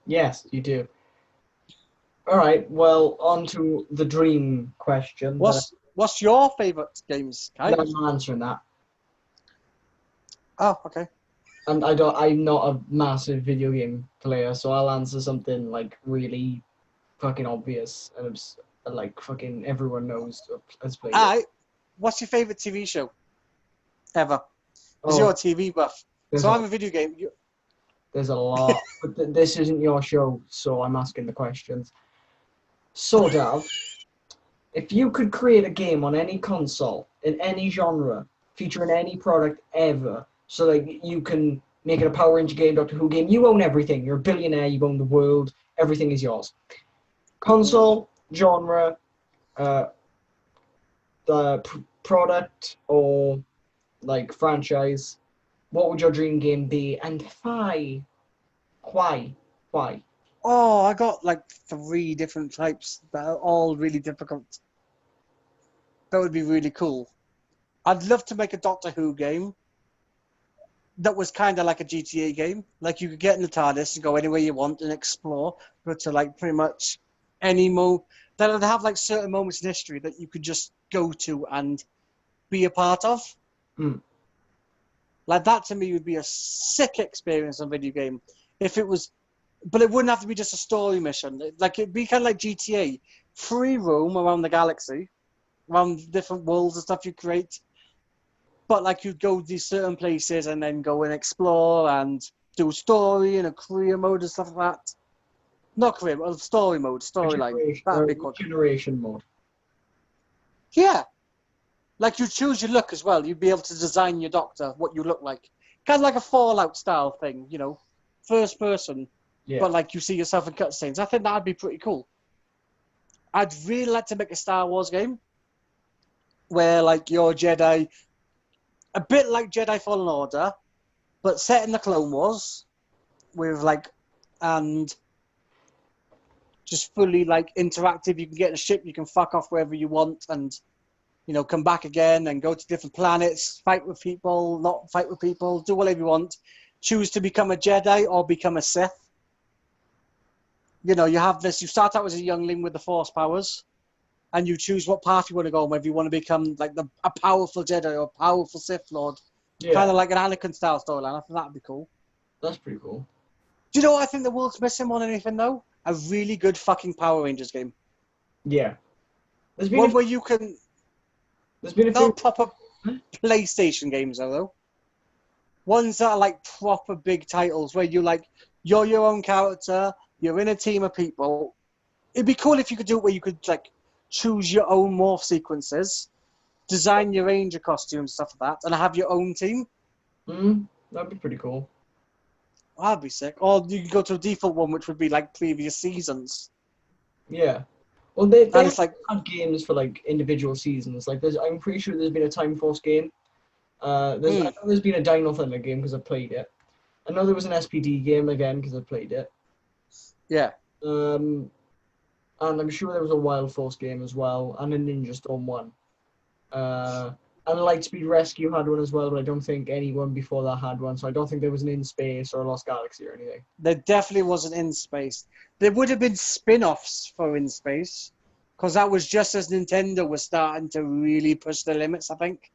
Yes, you do. All right. Well, on to the dream question. What's your favourite games, Kai? I'm not answering that. Oh, okay. And I'm not a massive video game player, so I'll answer something like really fucking obvious and like fucking everyone knows has played it. What's your favourite TV show ever? Because Oh, you're a TV buff. there's So a I'm a video game. there's a lot, but this isn't your show, so I'm asking the questions. So, Dav, if you could create a game on any console in any genre, featuring any product ever, so that you can make it a Power Ranger game, Doctor Who game, you own everything. You're a billionaire. You own the world. Everything is yours. Console, genre, uh, the product, or like franchise. What would your dream game be, and why? Why? Why? Oh, I got like 3 different types that are all really difficult. That would be really cool. I'd love to make a Doctor Who game that was kind of like a GTA game. Like you could get in the TARDIS and go anywhere you want and explore, but to like pretty much any that would have like certain moments in history that you could just go to and be a part of. Hmm. Like that to me would be a sick experience on video game. If it was, but it wouldn't have to be just a story mission. Like it'd be kind of like GTA, free roam around the galaxy, around different worlds and stuff you create. But like you'd go to these certain places and then go and explore and do story and a career mode and stuff like that. Not career mode, story mode, storyline. That'd be cool. Generation mode. Yeah. Like, you choose your look as well. You'd be able to design your Doctor, what you look like. Kind of like a Fallout style thing, you know, first person. Yeah. But, like, you see yourself in cutscenes. I think that'd be pretty cool. I'd really like to make a Star Wars game where, like, you're a Jedi, a bit like Jedi Fallen Order, but set in the Clone Wars with, like, and just fully, like, interactive. You can get in a ship, you can fuck off wherever you want, and, you know, come back again and go to different planets, fight with people, not fight with people, do whatever you want. Choose to become a Jedi or become a Sith. You know, you have this, you start out as a youngling with the Force powers, and you choose what path you want to go on, whether you want to become like a powerful Jedi or a powerful Sith Lord. Yeah. Kind of like an Anakin style storyline. I think that'd be cool. That's pretty cool. Do you know what I think the world's missing more than anything, though? A really good fucking Power Rangers game. Yeah. One where you can... There's been a few... Not proper PlayStation games, though. Ones that are like proper big titles where you're your own character, you're in a team of people. It'd be cool if you could do it where you could like choose your own morph sequences, design your ranger costumes, stuff like that, and have your own team. That'd be pretty cool. That'd be sick. Or you could go to a default one, which would be like previous seasons. Yeah. Well, they it's like have games for like individual seasons. Like, I'm pretty sure there's been a Time Force game. I know there's been a Dino Thunder game because I played it. I know there was an SPD game again because I played it. Yeah. And I'm sure there was a Wild Force game as well, and a Ninja Storm one. And Lightspeed Rescue had one as well, but I don't think anyone before that had one, so I don't think there was an In Space or a Lost Galaxy or anything. There definitely wasn't In Space. There would have been spin-offs for In Space, because that was just as Nintendo was starting to really push the limits, I think.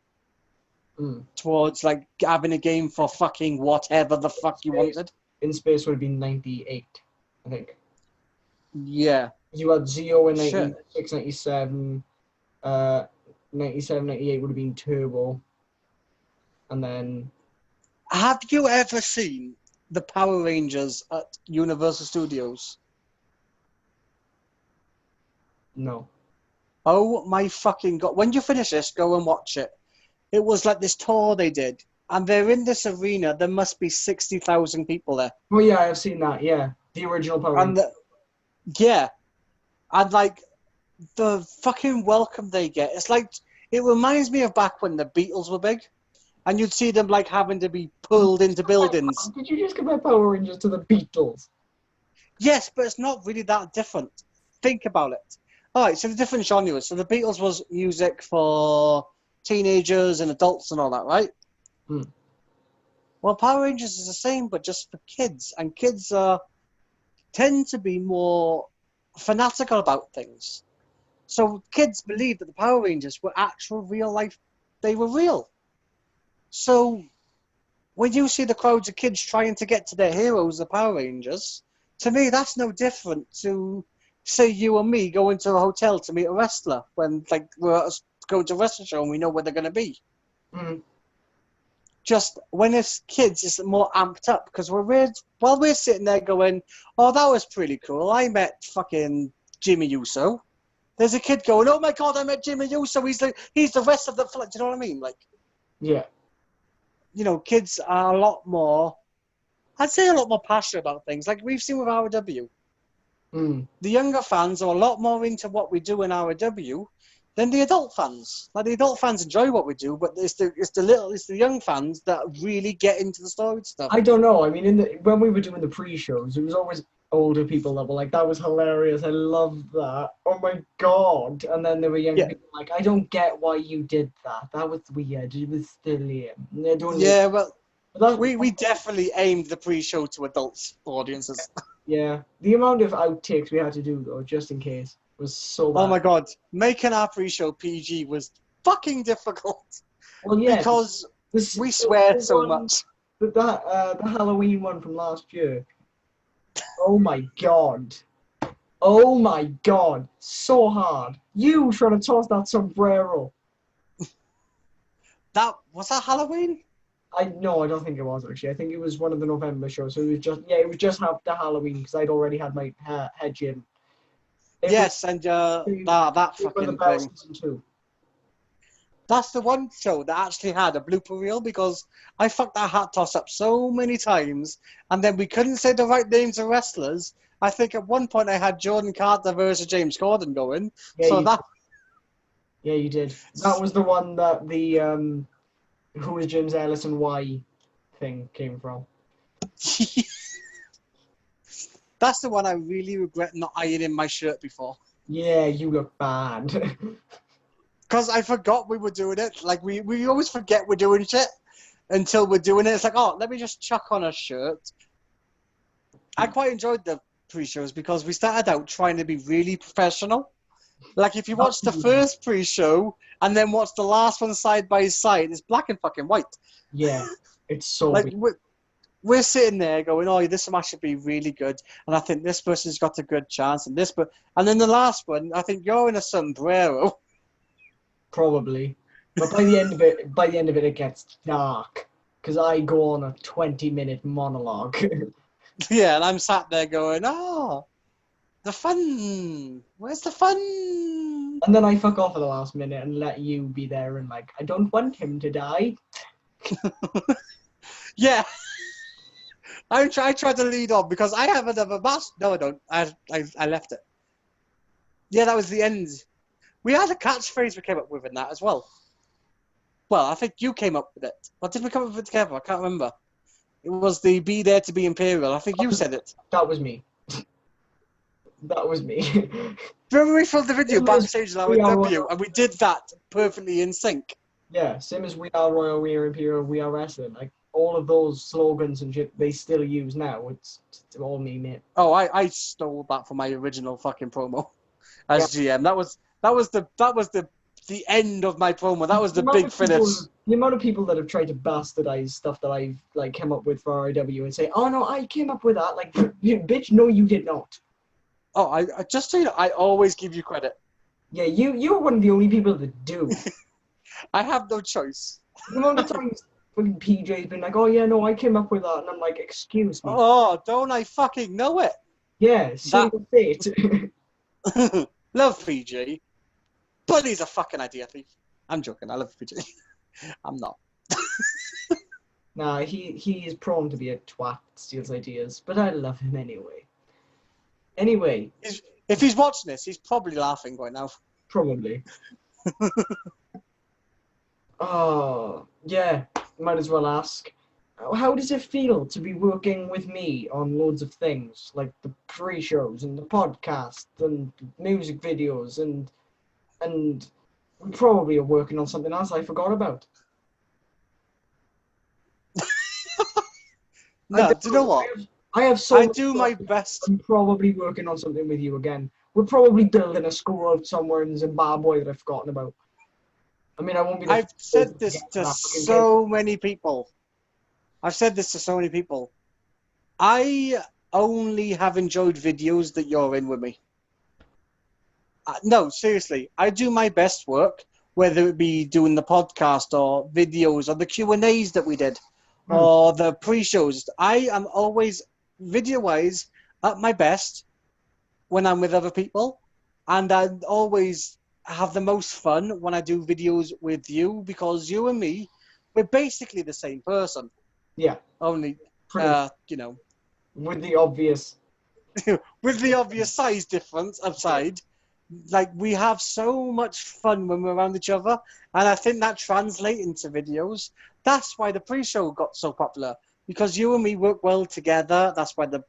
Towards like having a game for fucking whatever the fuck you wanted. In Space would have been 98, I think. Yeah. You had Zeo in 96, 97, 97, 98 would have been Turbo. And then... Have you ever seen the Power Rangers at Universal Studios? No. Oh my fucking god. When you finish this, go and watch it. It was like this tour they did. And they're in this arena. There must be 60,000 people there. Oh yeah, I've seen that, yeah. The original Power Rangers. Yeah. And like, the fucking welcome they get. It's like, it reminds me of back when the Beatles were big. And you'd see them like having to be pulled into buildings. Did you just compare Power Rangers to the Beatles? Yes, but it's not really that different. Think about it. Alright, so the different genres. So the Beatles was music for teenagers and adults and all that, right? Well, Power Rangers is the same, but just for kids. And kids tend to be more fanatical about things. So kids believe that the Power Rangers were actual real life. They were real. So when you see the crowds of kids trying to get to their heroes, the Power Rangers, to me, that's no different to, say, you and me going to a hotel to meet a wrestler when like we're going to a wrestling show and we know where they're going to be. Just when it's kids, it's more amped up because while we're sitting there going, oh, that was pretty cool. I met fucking Jimmy Uso. There's a kid going, oh my god, I met Jimmy Uso. He's the rest of the flight. Do you know what I mean? Like, yeah. You know, kids are a lot more, I'd say a lot more passionate about things. Like we've seen with RW. The younger fans are a lot more into what we do in RW than the adult fans. Like the adult fans enjoy what we do, but it's the young fans that really get into the story stuff. I don't know. I mean, when we were doing the pre-shows, it was always older people that were like, "That was hilarious. I love that. Oh my god!" And then there were younger people like, "I don't get why you did that. That was weird. It was silly." Well, we definitely aimed the pre-show to adults audiences. Yeah, the amount of outtakes we had to do though, just in case, was so bad. Oh my god, making our pre-show PG was fucking difficult. Well, yeah, because we swear so much. The Halloween one from last year. Oh my god. Oh my god. So hard. You trying to toss that sombrero. Was that Halloween? No, I don't think it was actually. I think it was one of the November shows. So it was just after Halloween because I'd already had my head shaved. Yes, and that fucking thing. Season 2. That's the one show that actually had a blooper reel because I fucked that hat toss up so many times, and then we couldn't say the right names of wrestlers. I think at one point I had Jordan Carter versus James Corden going. Yeah, you did. That was the one that the who is James Ellis and why thing came from. That's the one I really regret not ironing my shirt before. Yeah, you look bad. Because I forgot we were doing it. Like, we always forget we're doing shit until we're doing it. It's like, oh, let me just chuck on a shirt. I quite enjoyed the pre-shows because we started out trying to be really professional. Like, if you watch the first pre-show and then watch the last one side by side, it's black and fucking white. Yeah, it's so like, big. we're sitting there going, oh, this match should be really good. And I think this person's got a good chance. And then the last one, I think you're in a sombrero. Probably. But by the end of it, it gets dark. Because I go on a 20-minute monologue. Yeah, and I'm sat there going, oh, the fun. Where's the fun? And then I fuck off at the last minute and let you be there and like, I don't want him to die. Yeah. I tried to lead on because I have another match. No, I don't. I left it. Yeah, that was the end. We had a catchphrase we came up with in that as well. Well, I think you came up with it. Or did we come up with it together? I can't remember. It was the be there to be imperial. I think you said it. That was me. That was me. Remember we filmed the video backstage at We Are W Royal. and we did that perfectly in sync. Yeah, same as We Are Royal, We Are Imperial, We Are Wrestling. Like, all of those slogans and shit they still use now. It's all me, mate. Oh, I stole that from my original fucking promo as GM. That was the end of my promo. That was the big finish. The amount of people that have tried to bastardize stuff that I've like come up with for RIW and say, "Oh no, I came up with that." Like, you, bitch, no, you did not. Oh, I just so you know, I always give you credit. Yeah, you're one of the only people that do. I have no choice. The amount of times fucking PJ's been like, "Oh yeah, no, I came up with that," and I'm like, "Excuse me." Oh, don't I fucking know it? Yeah, single fate. Love PJ, but he's a fucking idea thief. I'm joking. I love PJ. I'm not. Nah, he is prone to be a twat that steals ideas, but I love him anyway. Anyway. If he's watching this, he's probably laughing right now. Probably. Oh, yeah, might as well ask. How does it feel to be working with me on loads of things, like the pre-shows and the podcast and music videos and we probably are working on something else I forgot about. No, do you know what? I do my best. I'm probably working on something with you again. We're probably building a school somewhere in Zimbabwe that I've forgotten about. I mean, I won't be. I've said this to so many people. I've said this to so many people. I only have enjoyed videos that you're in with me. No, seriously. I do my best work, whether it be doing the podcast or videos or the Q&As that we did or the pre-shows. I am always, video-wise, at my best when I'm with other people. And I always have the most fun when I do videos with you because you and me, we're basically the same person. Yeah. Only, you know. With the obvious. With the obvious size difference outside. Like, we have so much fun when we're around each other. And I think that translates into videos. That's why the pre-show got so popular. Because you and me work well together. That's why the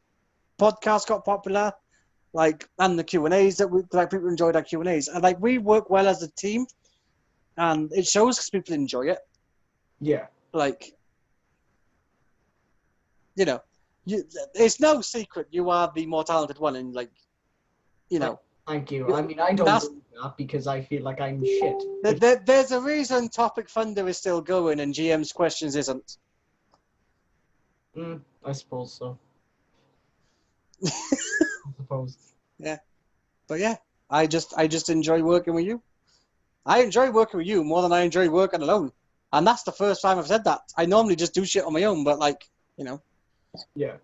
podcast got popular. Like, and the Q&As that people enjoyed our Q&As. And like, we work well as a team. And it shows because people enjoy it. Yeah. Like, you know, it's no secret you are the more talented one. And like, you know. Thank you. I mean, I don't do that because I feel like I'm shit. There's a reason Topic Thunder is still going and GM's Questions isn't. I suppose so. I suppose. Yeah. But yeah, I just enjoy working with you. I enjoy working with you more than I enjoy working alone. And that's the first time I've said that. I normally just do shit on my own, but like, you know. Yeah.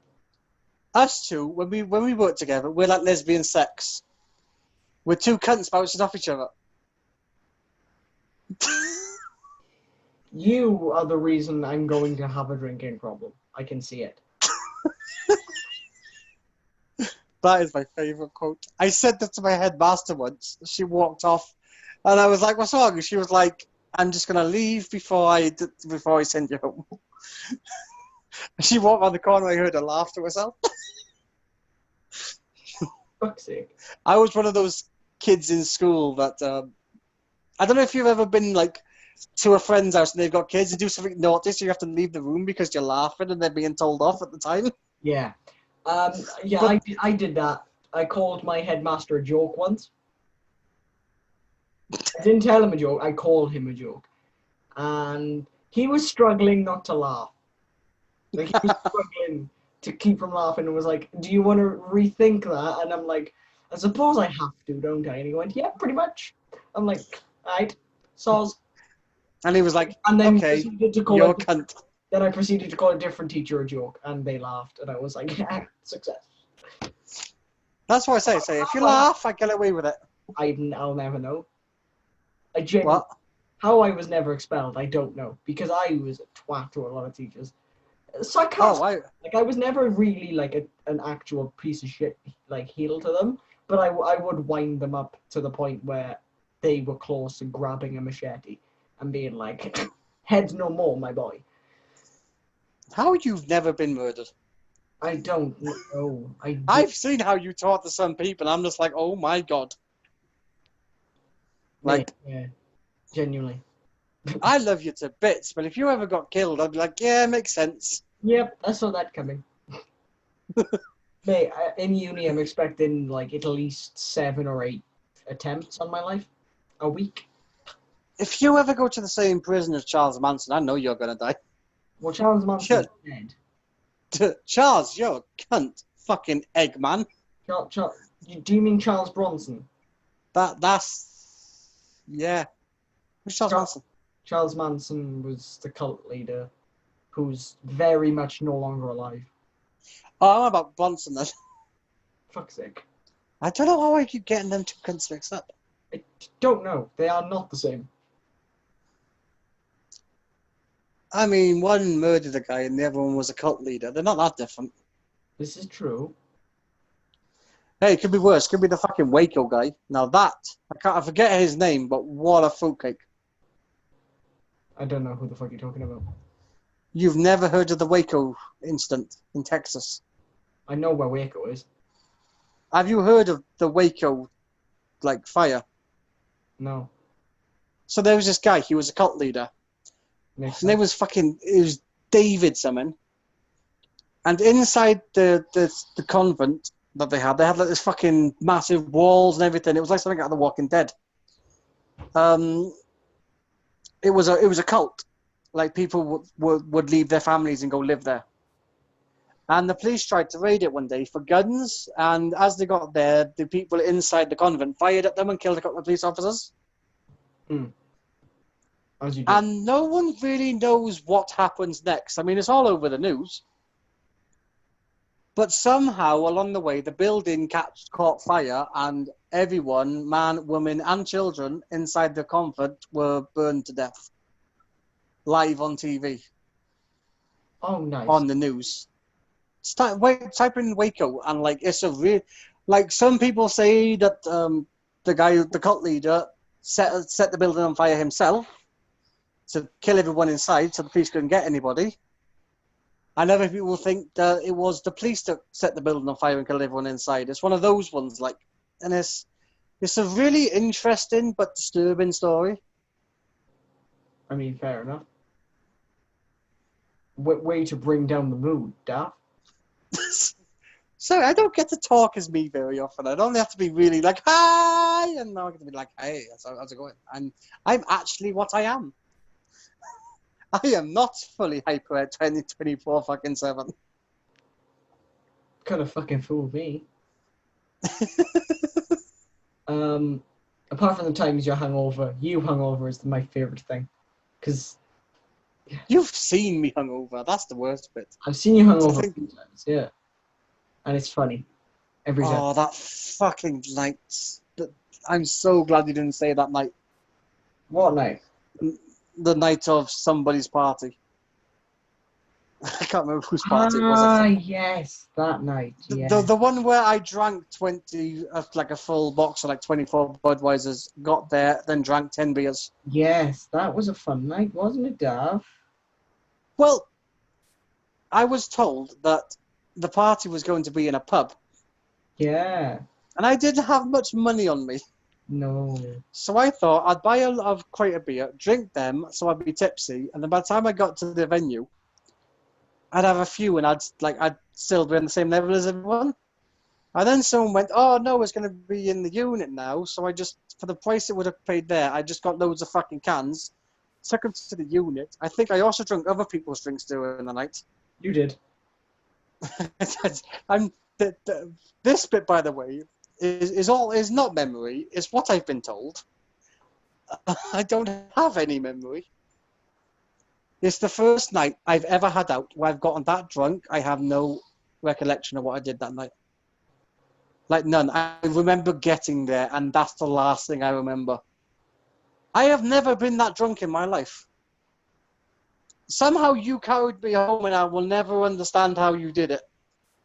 Us two, when we work together, we're like lesbian sex. We're two cunts bouncing off each other. You are the reason I'm going to have a drinking problem. I can see it. That is my favourite quote. I said that to my headmaster once. She walked off, and I was like, "What's wrong?" And she was like, "I'm just gonna leave before I send you home." She walked around the corner. I heard her laugh to herself. Fuck's sake. I was one of those kids in school that I don't know if you've ever been like to a friend's house and they've got kids and do something naughty, so you have to leave the room because you're laughing and they're being told off at the time. Yeah. Yeah, But I did that. I called my headmaster a joke once. I didn't tell him a joke. I called him a joke. And he was struggling not to laugh. Like, he was struggling to keep from laughing and was like, do you want to rethink that? And I'm like, I suppose I have to, don't I? And he went, yeah, pretty much. I'm like, alright, soz. and he was like, And then "Okay, proceeded to call you're a it, cunt." then I proceeded to call a different teacher a joke, and they laughed, and I was like, yeah, success. That's what I say. If you laugh, I get away with it. I'll never know. I genuinely, What? how I was never expelled, I don't know, because I was a twat to a lot of teachers. Sarcastic. Oh, Like, I was never really like an actual piece of shit, like, heel to them, but I would wind them up to the point where they were close to grabbing a machete and being like, heads no more, my boy. how you've never been murdered? I don't know. I've seen how you talk to some people. I'm just like, oh my god. Like, yeah, genuinely. I love you to bits, but if you ever got killed, I'd be like, yeah, makes sense. Yep, I saw that coming. Mate, in uni, I'm expecting like at least 7 or 8 attempts on my life a week. If you ever go to the same prison as Charles Manson, I know you're gonna die. Well, Charles Manson's dead. Charles, you're a cunt. Fucking Eggman. Do you mean Charles Bronson? That's... Yeah. Who's Charles Manson? Charles Manson was the cult leader who's very much no longer alive. Oh, I'm about Bronson then. Fuck's sake. I don't know how I keep getting them two cunts mixed up. I don't know. They are not the same. I mean, one murdered a guy and the other one was a cult leader. They're not that different. This is true. Hey, it could be worse. It could be the fucking Waco guy. Now that, I forget his name, but what a fruitcake. I don't know who the fuck you're talking about. You've never heard of the Waco incident in Texas? I know where Waco is. Have you heard of the Waco, like, fire? No. So there was this guy, he was a cult leader. Makes His name was it was David something. And inside the convent that they had like this fucking massive walls and everything. It was like something out of The Walking Dead. It was a cult. Like, people would leave their families and go live there. And the police tried to raid it one day for guns, and as they got there, the people inside the convent fired at them and killed a couple of police officers. As you do. And no one really knows what happens next. I mean, it's all over the news. But somehow, along the way, the building caught fire, and everyone, man, woman, and children inside the convent were burned to death. Live on TV. Oh, nice. On the news. Type in Waco, and like, it's a real, like, some people say that the cult leader set the building on fire himself to kill everyone inside so the police couldn't get anybody. And other people think that it was the police that set the building on fire and killed everyone inside. It's one of those ones, like, and it's a really interesting but disturbing story. I mean, fair enough. Way to bring down the mood, Daff. Sorry, I don't get to talk as me very often. I don't have to be really like, hi, and now I get to be like, hey, how's it going? And I'm actually what I am. I am not fully hyper at 2024 fucking 7. Kind of fucking fooled me. Apart from the times you're hungover, you hungover is my favorite thing. Because you've seen me hungover. That's the worst bit. I've seen you hungover a few times, yeah. And it's funny. Every time. Oh, that fucking night. I'm so glad you didn't say that night. What night? the night of somebody's party. I can't remember whose party it was. Ah, yes, that night. Yeah. The one where I drank 20, like a full box of like 24 Budweisers, got there, then drank 10 beers. Yes, that was a fun night, wasn't it, Dav? Well, I was told that the party was going to be in a pub, Yeah. and I didn't have much money on me. No. So I thought I'd buy a crate of beer, drink them, so I'd be tipsy, and then by the time I got to the venue, I'd have a few, and I'd still be on the same level as everyone. And then someone went, "Oh no, it's going to be in the unit now." So I just, for the price it would have paid there, I just got loads of fucking cans, took them to the unit. I think I also drank other people's drinks during the night. You did. This bit, by the way, is not memory. It's what I've been told. I don't have any memory. It's the first night I've ever had out where I've gotten that drunk. I have no recollection of what I did that night. Like none. I remember getting there, and that's the last thing I remember. I have never been that drunk in my life. Somehow you carried me home, and I will never understand how you did it.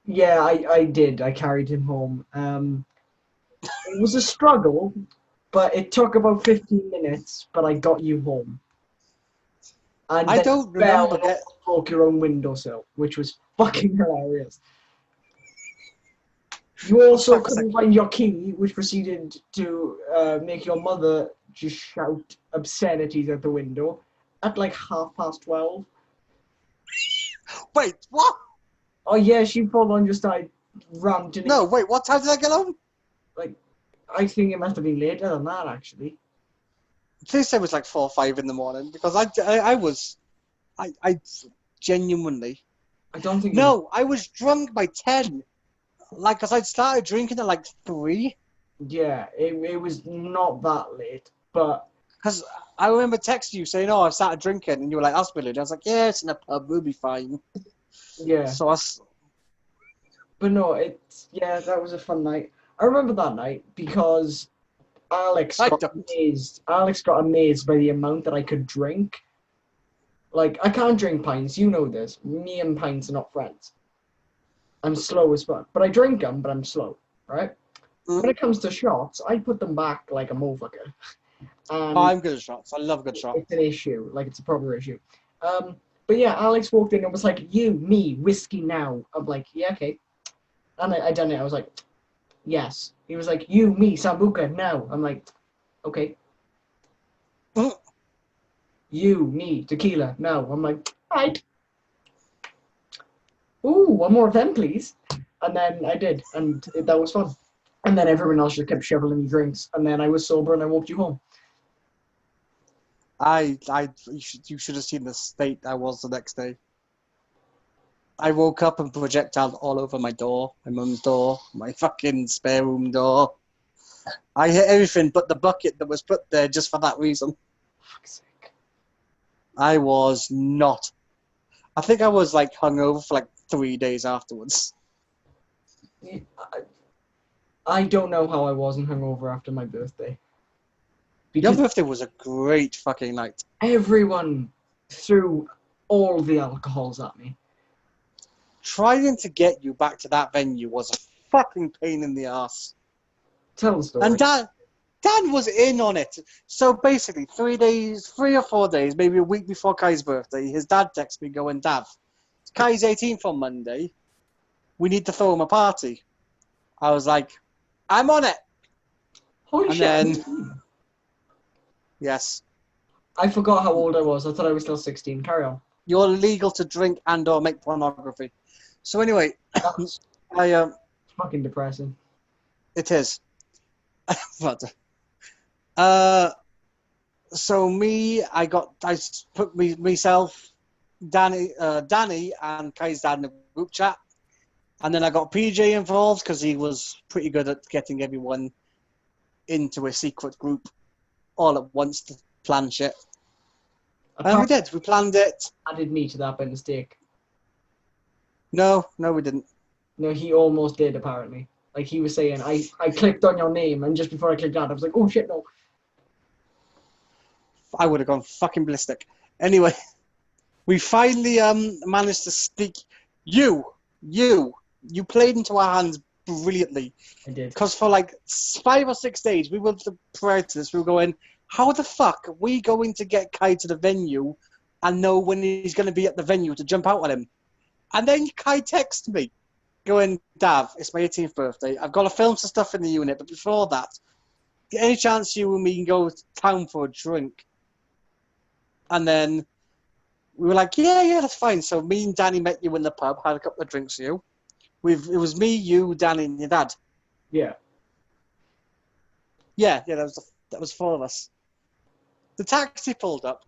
Yeah, I did. I carried him home. It was a struggle, but it took about 15 minutes, but I got you home. And I then don't you fell remember and broke your own windowsill, which was fucking hilarious. You also couldn't find your key, which proceeded to make your mother just shout obscenities at the window at like 12:30. Wait, what? Oh yeah, she full on just started ranting. No, wait, what time did I get home? Like, I think it must have been later than that, actually. They said it was like 4 or 5 in the morning, because I genuinely. I don't think. No, I was drunk by 10. Like, because I'd started drinking at like 3. Yeah, it was not that late, but. Because I remember texting you saying, "Oh, I started drinking," and you were like, "That's brilliant." I was like, "Yeah, it's in a pub, we'll be fine." Yeah. So But no, yeah, that was a fun night. I remember that night because Alex got amazed. Alex got amazed by the amount that I could drink. Like, I can't drink pints, you know this. Me and pints are not friends. I'm slow as fuck. But I drink them, but I'm slow, right? When it comes to shots, I put them back like a motherfucker. I'm good at shots. I love good shots. It's an issue. Like, it's a proper issue. But yeah, Alex walked in and was like, "You, me, whiskey now." I'm like, "Yeah, okay." And I done it. I was like, "Yes." He was like, "You, me, Sambuca now." I'm like, "Okay." You, me, tequila now. I'm like, "Right." Ooh, one more of them, please. And then I did, and that was fun. And then everyone else just kept shoveling me drinks, and then I was sober and I walked you home. You should have seen the state I was the next day. I woke up and projectiled all over my door, my mum's door, my fucking spare room door. I hit everything but the bucket that was put there just for that reason. Fuck's sake. I was not. I think I was like hungover for like 3 days afterwards. I don't know how I wasn't hungover after my birthday. Your birthday was a great fucking night. Everyone threw all the alcohols at me. Trying to get you back to that venue was a fucking pain in the ass. Tell the story. And Dan was in on it. So basically, 3 or 4 days, maybe a week before Kai's birthday, his dad texted me going, "Dav, Kai's 18th on Monday. We need to throw him a party." I was like, "I'm on it." Holy shit. Then, yes. I forgot how old I was. I thought I was still 16. Carry on. You're legal to drink and or make pornography. So anyway, That's fucking depressing. It is. But, so I put myself, Danny, and Kai's dad in a group chat, and then I got PJ involved because he was pretty good at getting everyone into a secret group all at once to plan shit. And we did. We planned it. Added me to that by mistake. No, we didn't. No, he almost did, apparently. Like, he was saying, I clicked on your name, and just before I clicked on it, I was like, "Oh shit, no." I would have gone fucking ballistic. Anyway, we finally managed to sneak. You played into our hands brilliantly. I did. Because for like 5 or 6 days, we were prior to this, we were going, how the fuck are we going to get Kai to the venue and know when he's going to be at the venue to jump out at him? And then Kai texted me, going, Dav, it's my 18th birthday. I've got to film some stuff in the unit, but before that, any chance you and me can go to town for a drink? And then we were like, yeah, that's fine. So me and Danny met you in the pub, had a couple of drinks with you. It was me, you, Danny, and your dad. Yeah. Yeah, that was 4 of us. The taxi pulled up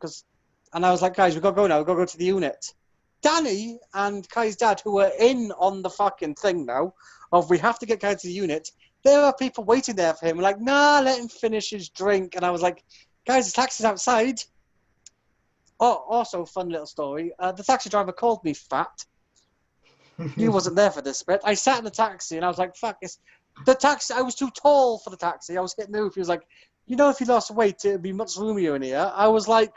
and I was like, guys, we've got to go now. We've got to go to the unit. Danny and Kai's dad, who are in on the fucking thing now, of we have to get Kai to the unit, there are people waiting there for him. We're like, nah, let him finish his drink. And I was like, guys, the taxi's outside. Oh, also, fun little story. The taxi driver called me fat. He wasn't there for this bit. I sat in the taxi and I was like, fuck, it's the taxi. I was too tall for the taxi. I was hitting the roof. He was like, you know, if you lost weight, it would be much roomier in here. I was like,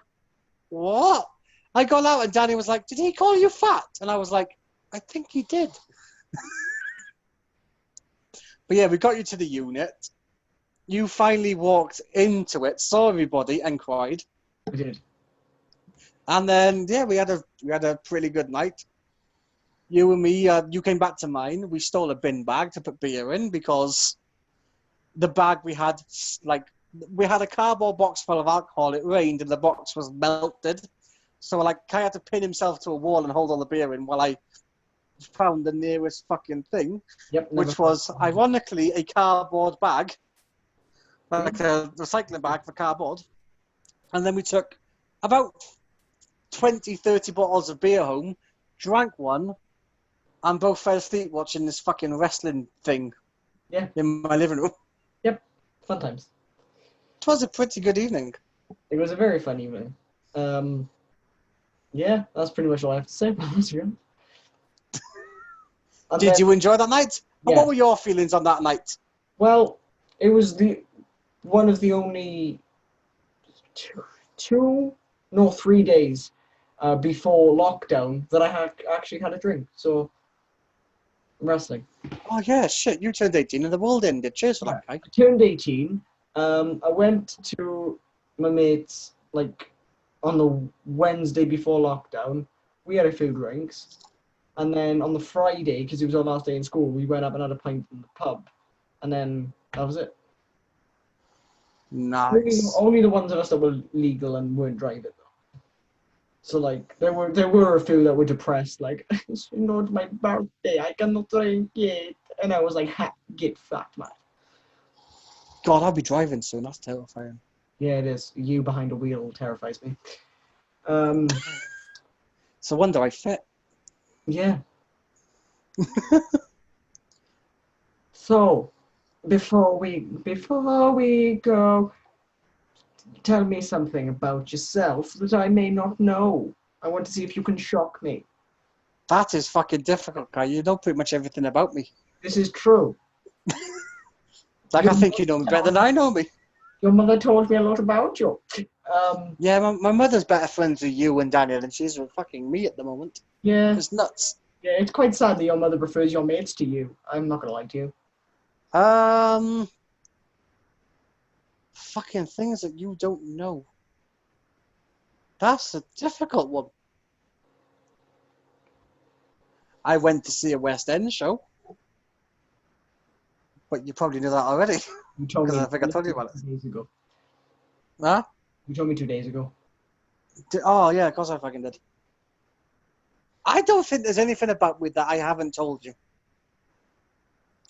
what? I got out and Danny was like, did he call you fat? And I was like, I think he did. But yeah, we got you to the unit. You finally walked into it, saw everybody, and cried. I did. And then yeah, we had a pretty good night. You and me, you came back to mine. We stole a bin bag to put beer in because the bag we had a cardboard box full of alcohol. It rained and the box was melted. So like Kai had to pin himself to a wall and hold all the beer in while I found the nearest fucking thing, which was ironically a cardboard bag, like a recycling bag for cardboard. And then we took about 20, 30 bottles of beer home, drank one, and both fell asleep watching this fucking wrestling thing in my living room. Yep, fun times. It was a pretty good evening. It was a very fun evening. Yeah, that's pretty much all I have to say about this room. Did you enjoy that night? Yeah. And what were your feelings on that night? Well, it was one of the only 3 days before lockdown that I actually had a drink. So, wrestling. Oh yeah, shit! You turned 18 and the world ended. Cheers for that, Kai. I turned 18. I went to my mate's on the Wednesday before lockdown. We had a few drinks. And then on the Friday, because it was our last day in school, we went up and had a pint in the pub. And then that was it. Nice. Only the ones of us that were legal and weren't driving, though. So, there were a few that were depressed, it's not my birthday, I cannot drink yet. And I was like, get fat, man. God, I'll be driving soon. That's terrifying. Yeah, it is. You behind a wheel terrifies me. It's a wonder I fit. Yeah. So, before we go, tell me something about yourself that I may not know. I want to see if you can shock me. That is fucking difficult, Kai. You know pretty much everything about me. This is true. I think you know me better than I know me. Your mother told me a lot about you. Yeah, my mother's better friends with you and Daniel than she's with fucking me at the moment. Yeah. It's nuts. Yeah, it's quite sad that your mother prefers your mates to you. I'm not gonna lie to you. Fucking things that you don't know. That's a difficult one. I went to see a West End show. But you probably knew that already. You told me. I think I told you about it. 2 days ago. Huh? You told me 2 days ago. Oh, yeah, of course I fucking did. I don't think there's anything about me that I haven't told you.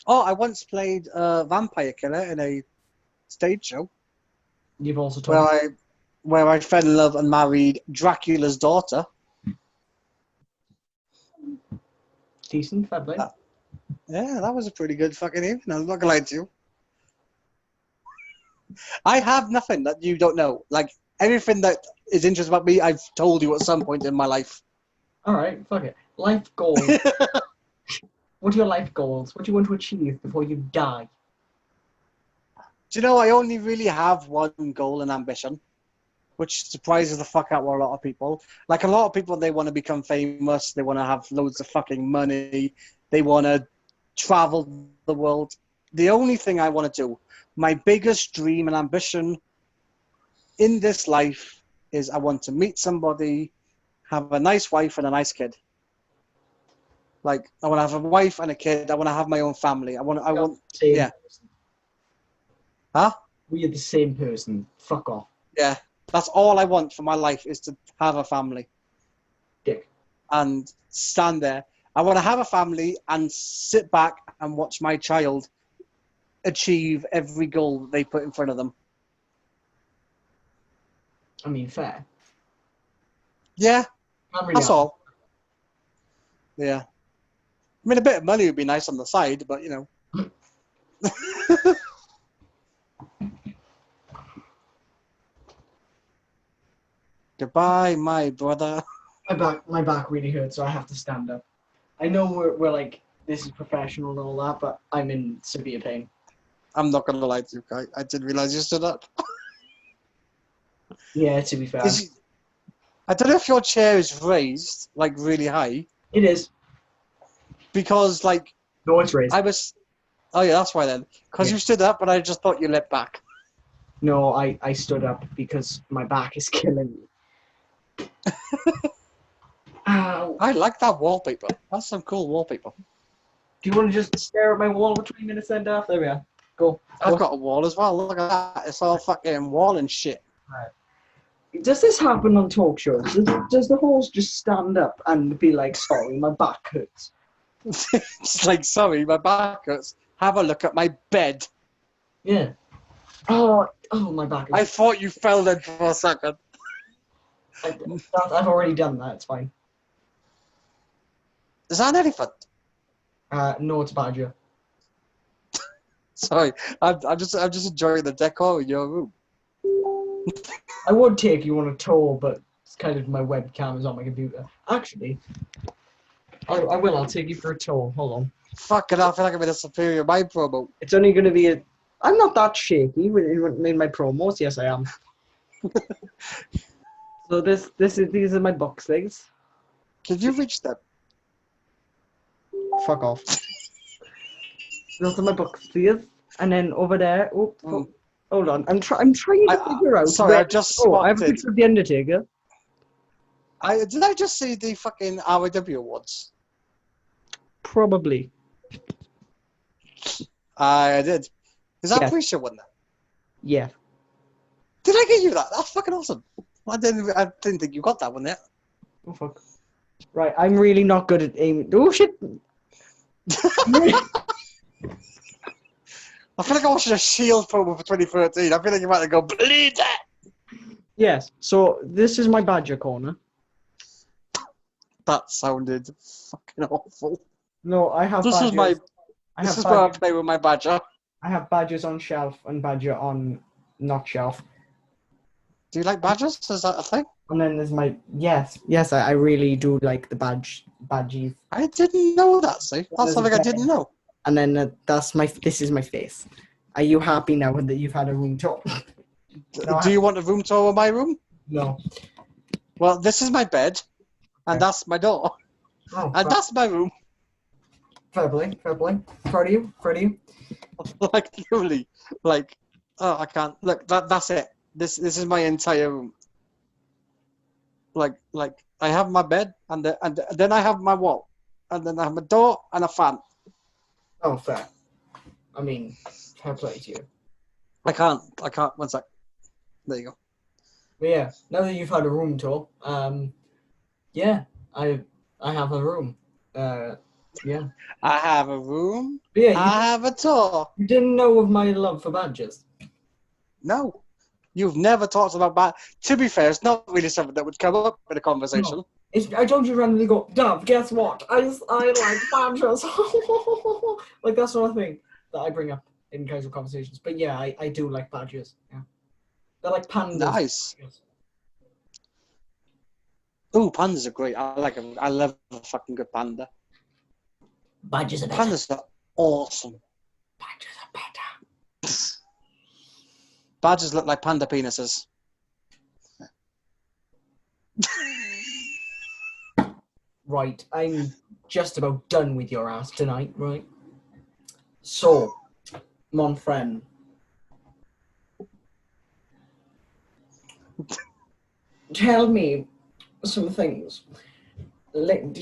Oh, I once played a vampire killer in a stage show. You've also told me. Where I fell in love and married Dracula's daughter. Decent, fair play. Yeah, that was a pretty good fucking evening. I'm not gonna lie to you. I have nothing that you don't know. Everything that is interesting about me, I've told you at some point in my life. Alright, fuck it. Life goals. What are your life goals? What do you want to achieve before you die? Do you know, I only really have one goal and ambition. which surprises the fuck out of a lot of people. Like a lot of people, they want to become famous. They want to have loads of fucking money. They want to travel the world. The only thing I want to do, my biggest dream and ambition in this life is I want to meet somebody, have a nice wife and a nice kid. Like, I want to have a wife and a kid. I want to have my own family. I want, yeah. Huh? We are the same person. Fuck off. Yeah. That's all I want for my life is to have a family. Dick. And stand there. I want to have a family and sit back and watch my child achieve every goal they put in front of them. I mean, fair. Yeah. Really That's all. Yeah. I mean, a bit of money would be nice on the side, but, you know. Goodbye, my brother. My back really hurts, so I have to stand up. I know we're like, this is professional and all that, but I'm in severe pain. I'm not going to lie to you, Kai. I didn't realize you stood up. Yeah, to be fair. I don't know if your chair is raised, like, really high. It is. Because, like... No, it's raised. Oh, yeah, that's why then. Because you stood up, but I just thought you leapt back. No, I stood up because my back is killing me. Ow. I like that wallpaper. That's some cool wallpaper. Do you want to just stare at my wall for 20 minutes and There we are. Go. I've got a wall as well. Look at that. It's all fucking wall and shit. Right. Does this happen on talk shows? Does the host just stand up and be like, sorry, my back hurts? It's like, sorry, my back hurts. Have a look at my bed. Yeah. Oh, my back. I thought you fell then for a second. I've already done that. It's fine. Is that an elephant? No, it's a badger. Sorry, I'm just enjoying the decor in your room. I would take you on a tour, but it's kind of my webcam is on my computer. Actually, I will. I'll take you for a tour. Hold on. Fucking hell, I feel like I'm in a Superior Mind promo. It's only going to be a... I'm not that shaky in my promos. Yes, I am. So these are my box things. Can you reach them? Fuck off. Those are my box things. And then over there... Oh, hold on. I'm trying to figure out... Sorry, I just spotted... I have a picture of The Undertaker. Did I just see the fucking RAW awards? Probably. I did. Is that pre-show one then? Yeah. Did I get you that? That's fucking awesome. I didn't think you got that one yet. Oh fuck. Right, I'm really not good at aiming. Oh shit. I feel like I watched a Shield promo for 2013. I feel like you might have go bleed that. Yes. So this is my badger corner. That sounded fucking awful. No, I have. This badgers. This is where I play with my badger. I have badgers on shelf and badger on not shelf. Do you like badgers? Is that a thing? And then there's my yes. I really do like the badgies. I didn't know that. See, that's something I didn't know. And then this is my face. Are you happy now that you've had a room tour? Do you want a room tour of my room? No. Well, this is my bed, and that's my door, and that's my room. Fair play. Proud of you. Like literally, like I can't look. That's it. This is my entire room. Like I have my bed, and then I have my wall, and then I have my door and a fan. Oh, fair. I mean, fair play to you. I can't. 1 sec. There you go. But yeah, now that you've had a room tour, yeah, I have a room. Yeah. I have a room. Yeah, I have a tour. You didn't know of my love for badgers? No. You've never talked about badgers. To be fair, it's not really something that would come up in a conversation. No. I told you randomly go, Dove, guess what? I like badgers. Like, that's what I think that I bring up in casual conversations. But yeah, I do like badgers. Yeah. They're like pandas. Nice. Oh, pandas are great. I like them. I love a fucking good panda. Badgers are better. Pandas are awesome. Badgers are better. Badgers look like panda penises. Right, I'm just about done with your ass tonight, right? So, mon friend. Tell me some things.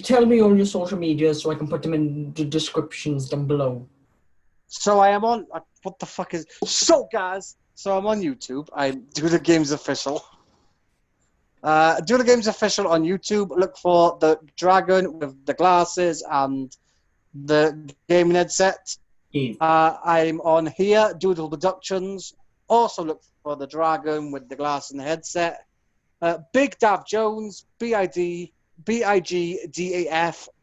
Tell me all your social media so I can put them in the descriptions down below. So I am on. What the fuck is? So guys, so I'm on YouTube. I'm Doodle Games Official. Doodle Games Official on YouTube. Look for the dragon with the glasses and the gaming headset. Yeah. I'm on here, Doodle Productions. Also look for the dragon with the glass and the headset. Big Dav Jones, BIGDAF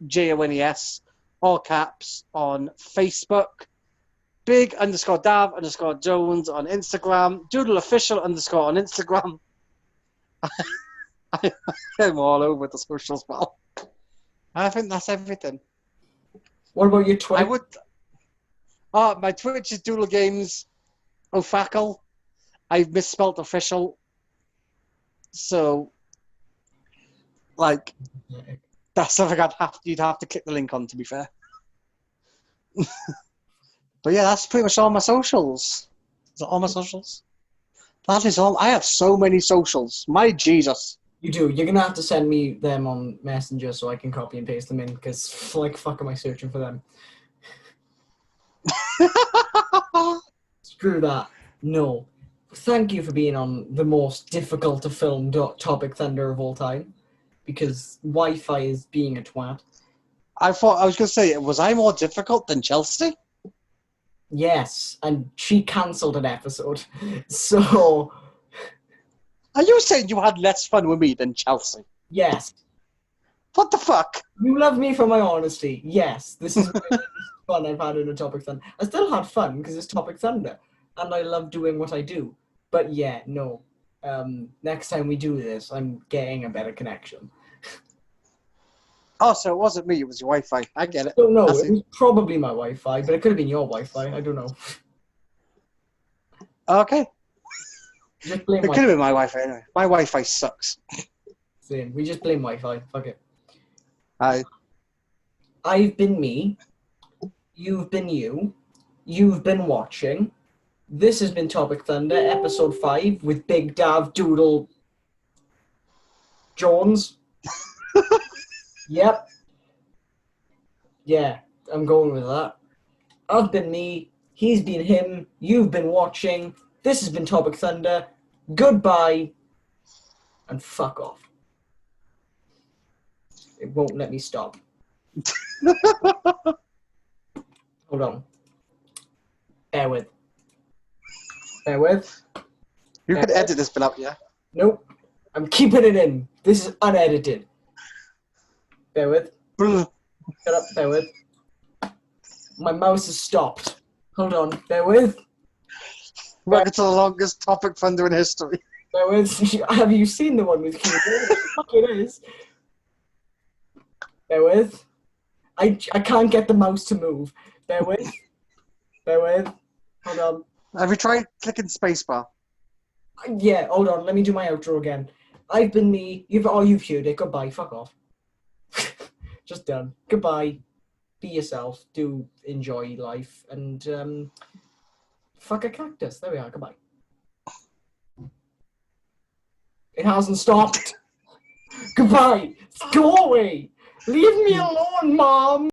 JONES, all caps on Facebook. Big_Dav_Jones on Instagram. Doodle Official _ on Instagram. I'm all over the socials, pal. I think that's everything. What about your Twitter? I would. My Twitch is Doodle Games Ofackle. I've misspelt official. So, like, that's something you'd have to click the link on, to be fair. But yeah, that's pretty much all my socials. Is that all my socials? That is all. I have so many socials. My Jesus. You do. You're gonna have to send me them on Messenger so I can copy and paste them in, because like, fuck am I searching for them? Screw that. No. Thank you for being on the most difficult to film Topic Thunder of all time, because Wi-Fi is being a twat. I was going to say, was I more difficult than Chelsea? Yes, and she cancelled an episode. So... Are you saying you had less fun with me than Chelsea? Yes. What the fuck? You love me for my honesty. Yes, this is the most fun I've had in a Topic Thunder. I still had fun because it's Topic Thunder, and I love doing what I do. But yeah, no. Next time we do this, I'm getting a better connection. Oh, so it wasn't me, it was your Wi-Fi. I get it. Don't know. It was probably my Wi-Fi, but it could have been your Wi-Fi. I don't know. Okay. Just blame It could have been my Wi-Fi anyway. My Wi-Fi sucks. Same. We just blame Wi-Fi. Fuck it. I've been me. You've been you. You've been watching. This has been Topic Thunder, episode 5, with Big Dav Doodle Jones. Yep. Yeah, I'm going with that. I've been me. He's been him. You've been watching. This has been Topic Thunder. Goodbye. And fuck off. It won't let me stop. Hold on. Bear with. You could edit this bit out, yeah? Nope. I'm keeping it in. This is unedited. Bear with. Shut up, bear with. My mouse has stopped. Hold on, bear with. Welcome to the longest Topic Thunder in history. Bear with. Have you seen the one with Q? Fuck it is. Bear with. I can't get the mouse to move. Bear with. Bear with. Hold on. Have you tried clicking spacebar? Yeah, hold on. Let me do my outro again. I've been me. You've heard it. Goodbye. Fuck off. Just done. Goodbye. Be yourself. Do enjoy life. And fuck a cactus. There we are. Goodbye. It hasn't stopped. Goodbye. Go away. Leave me alone, Mom.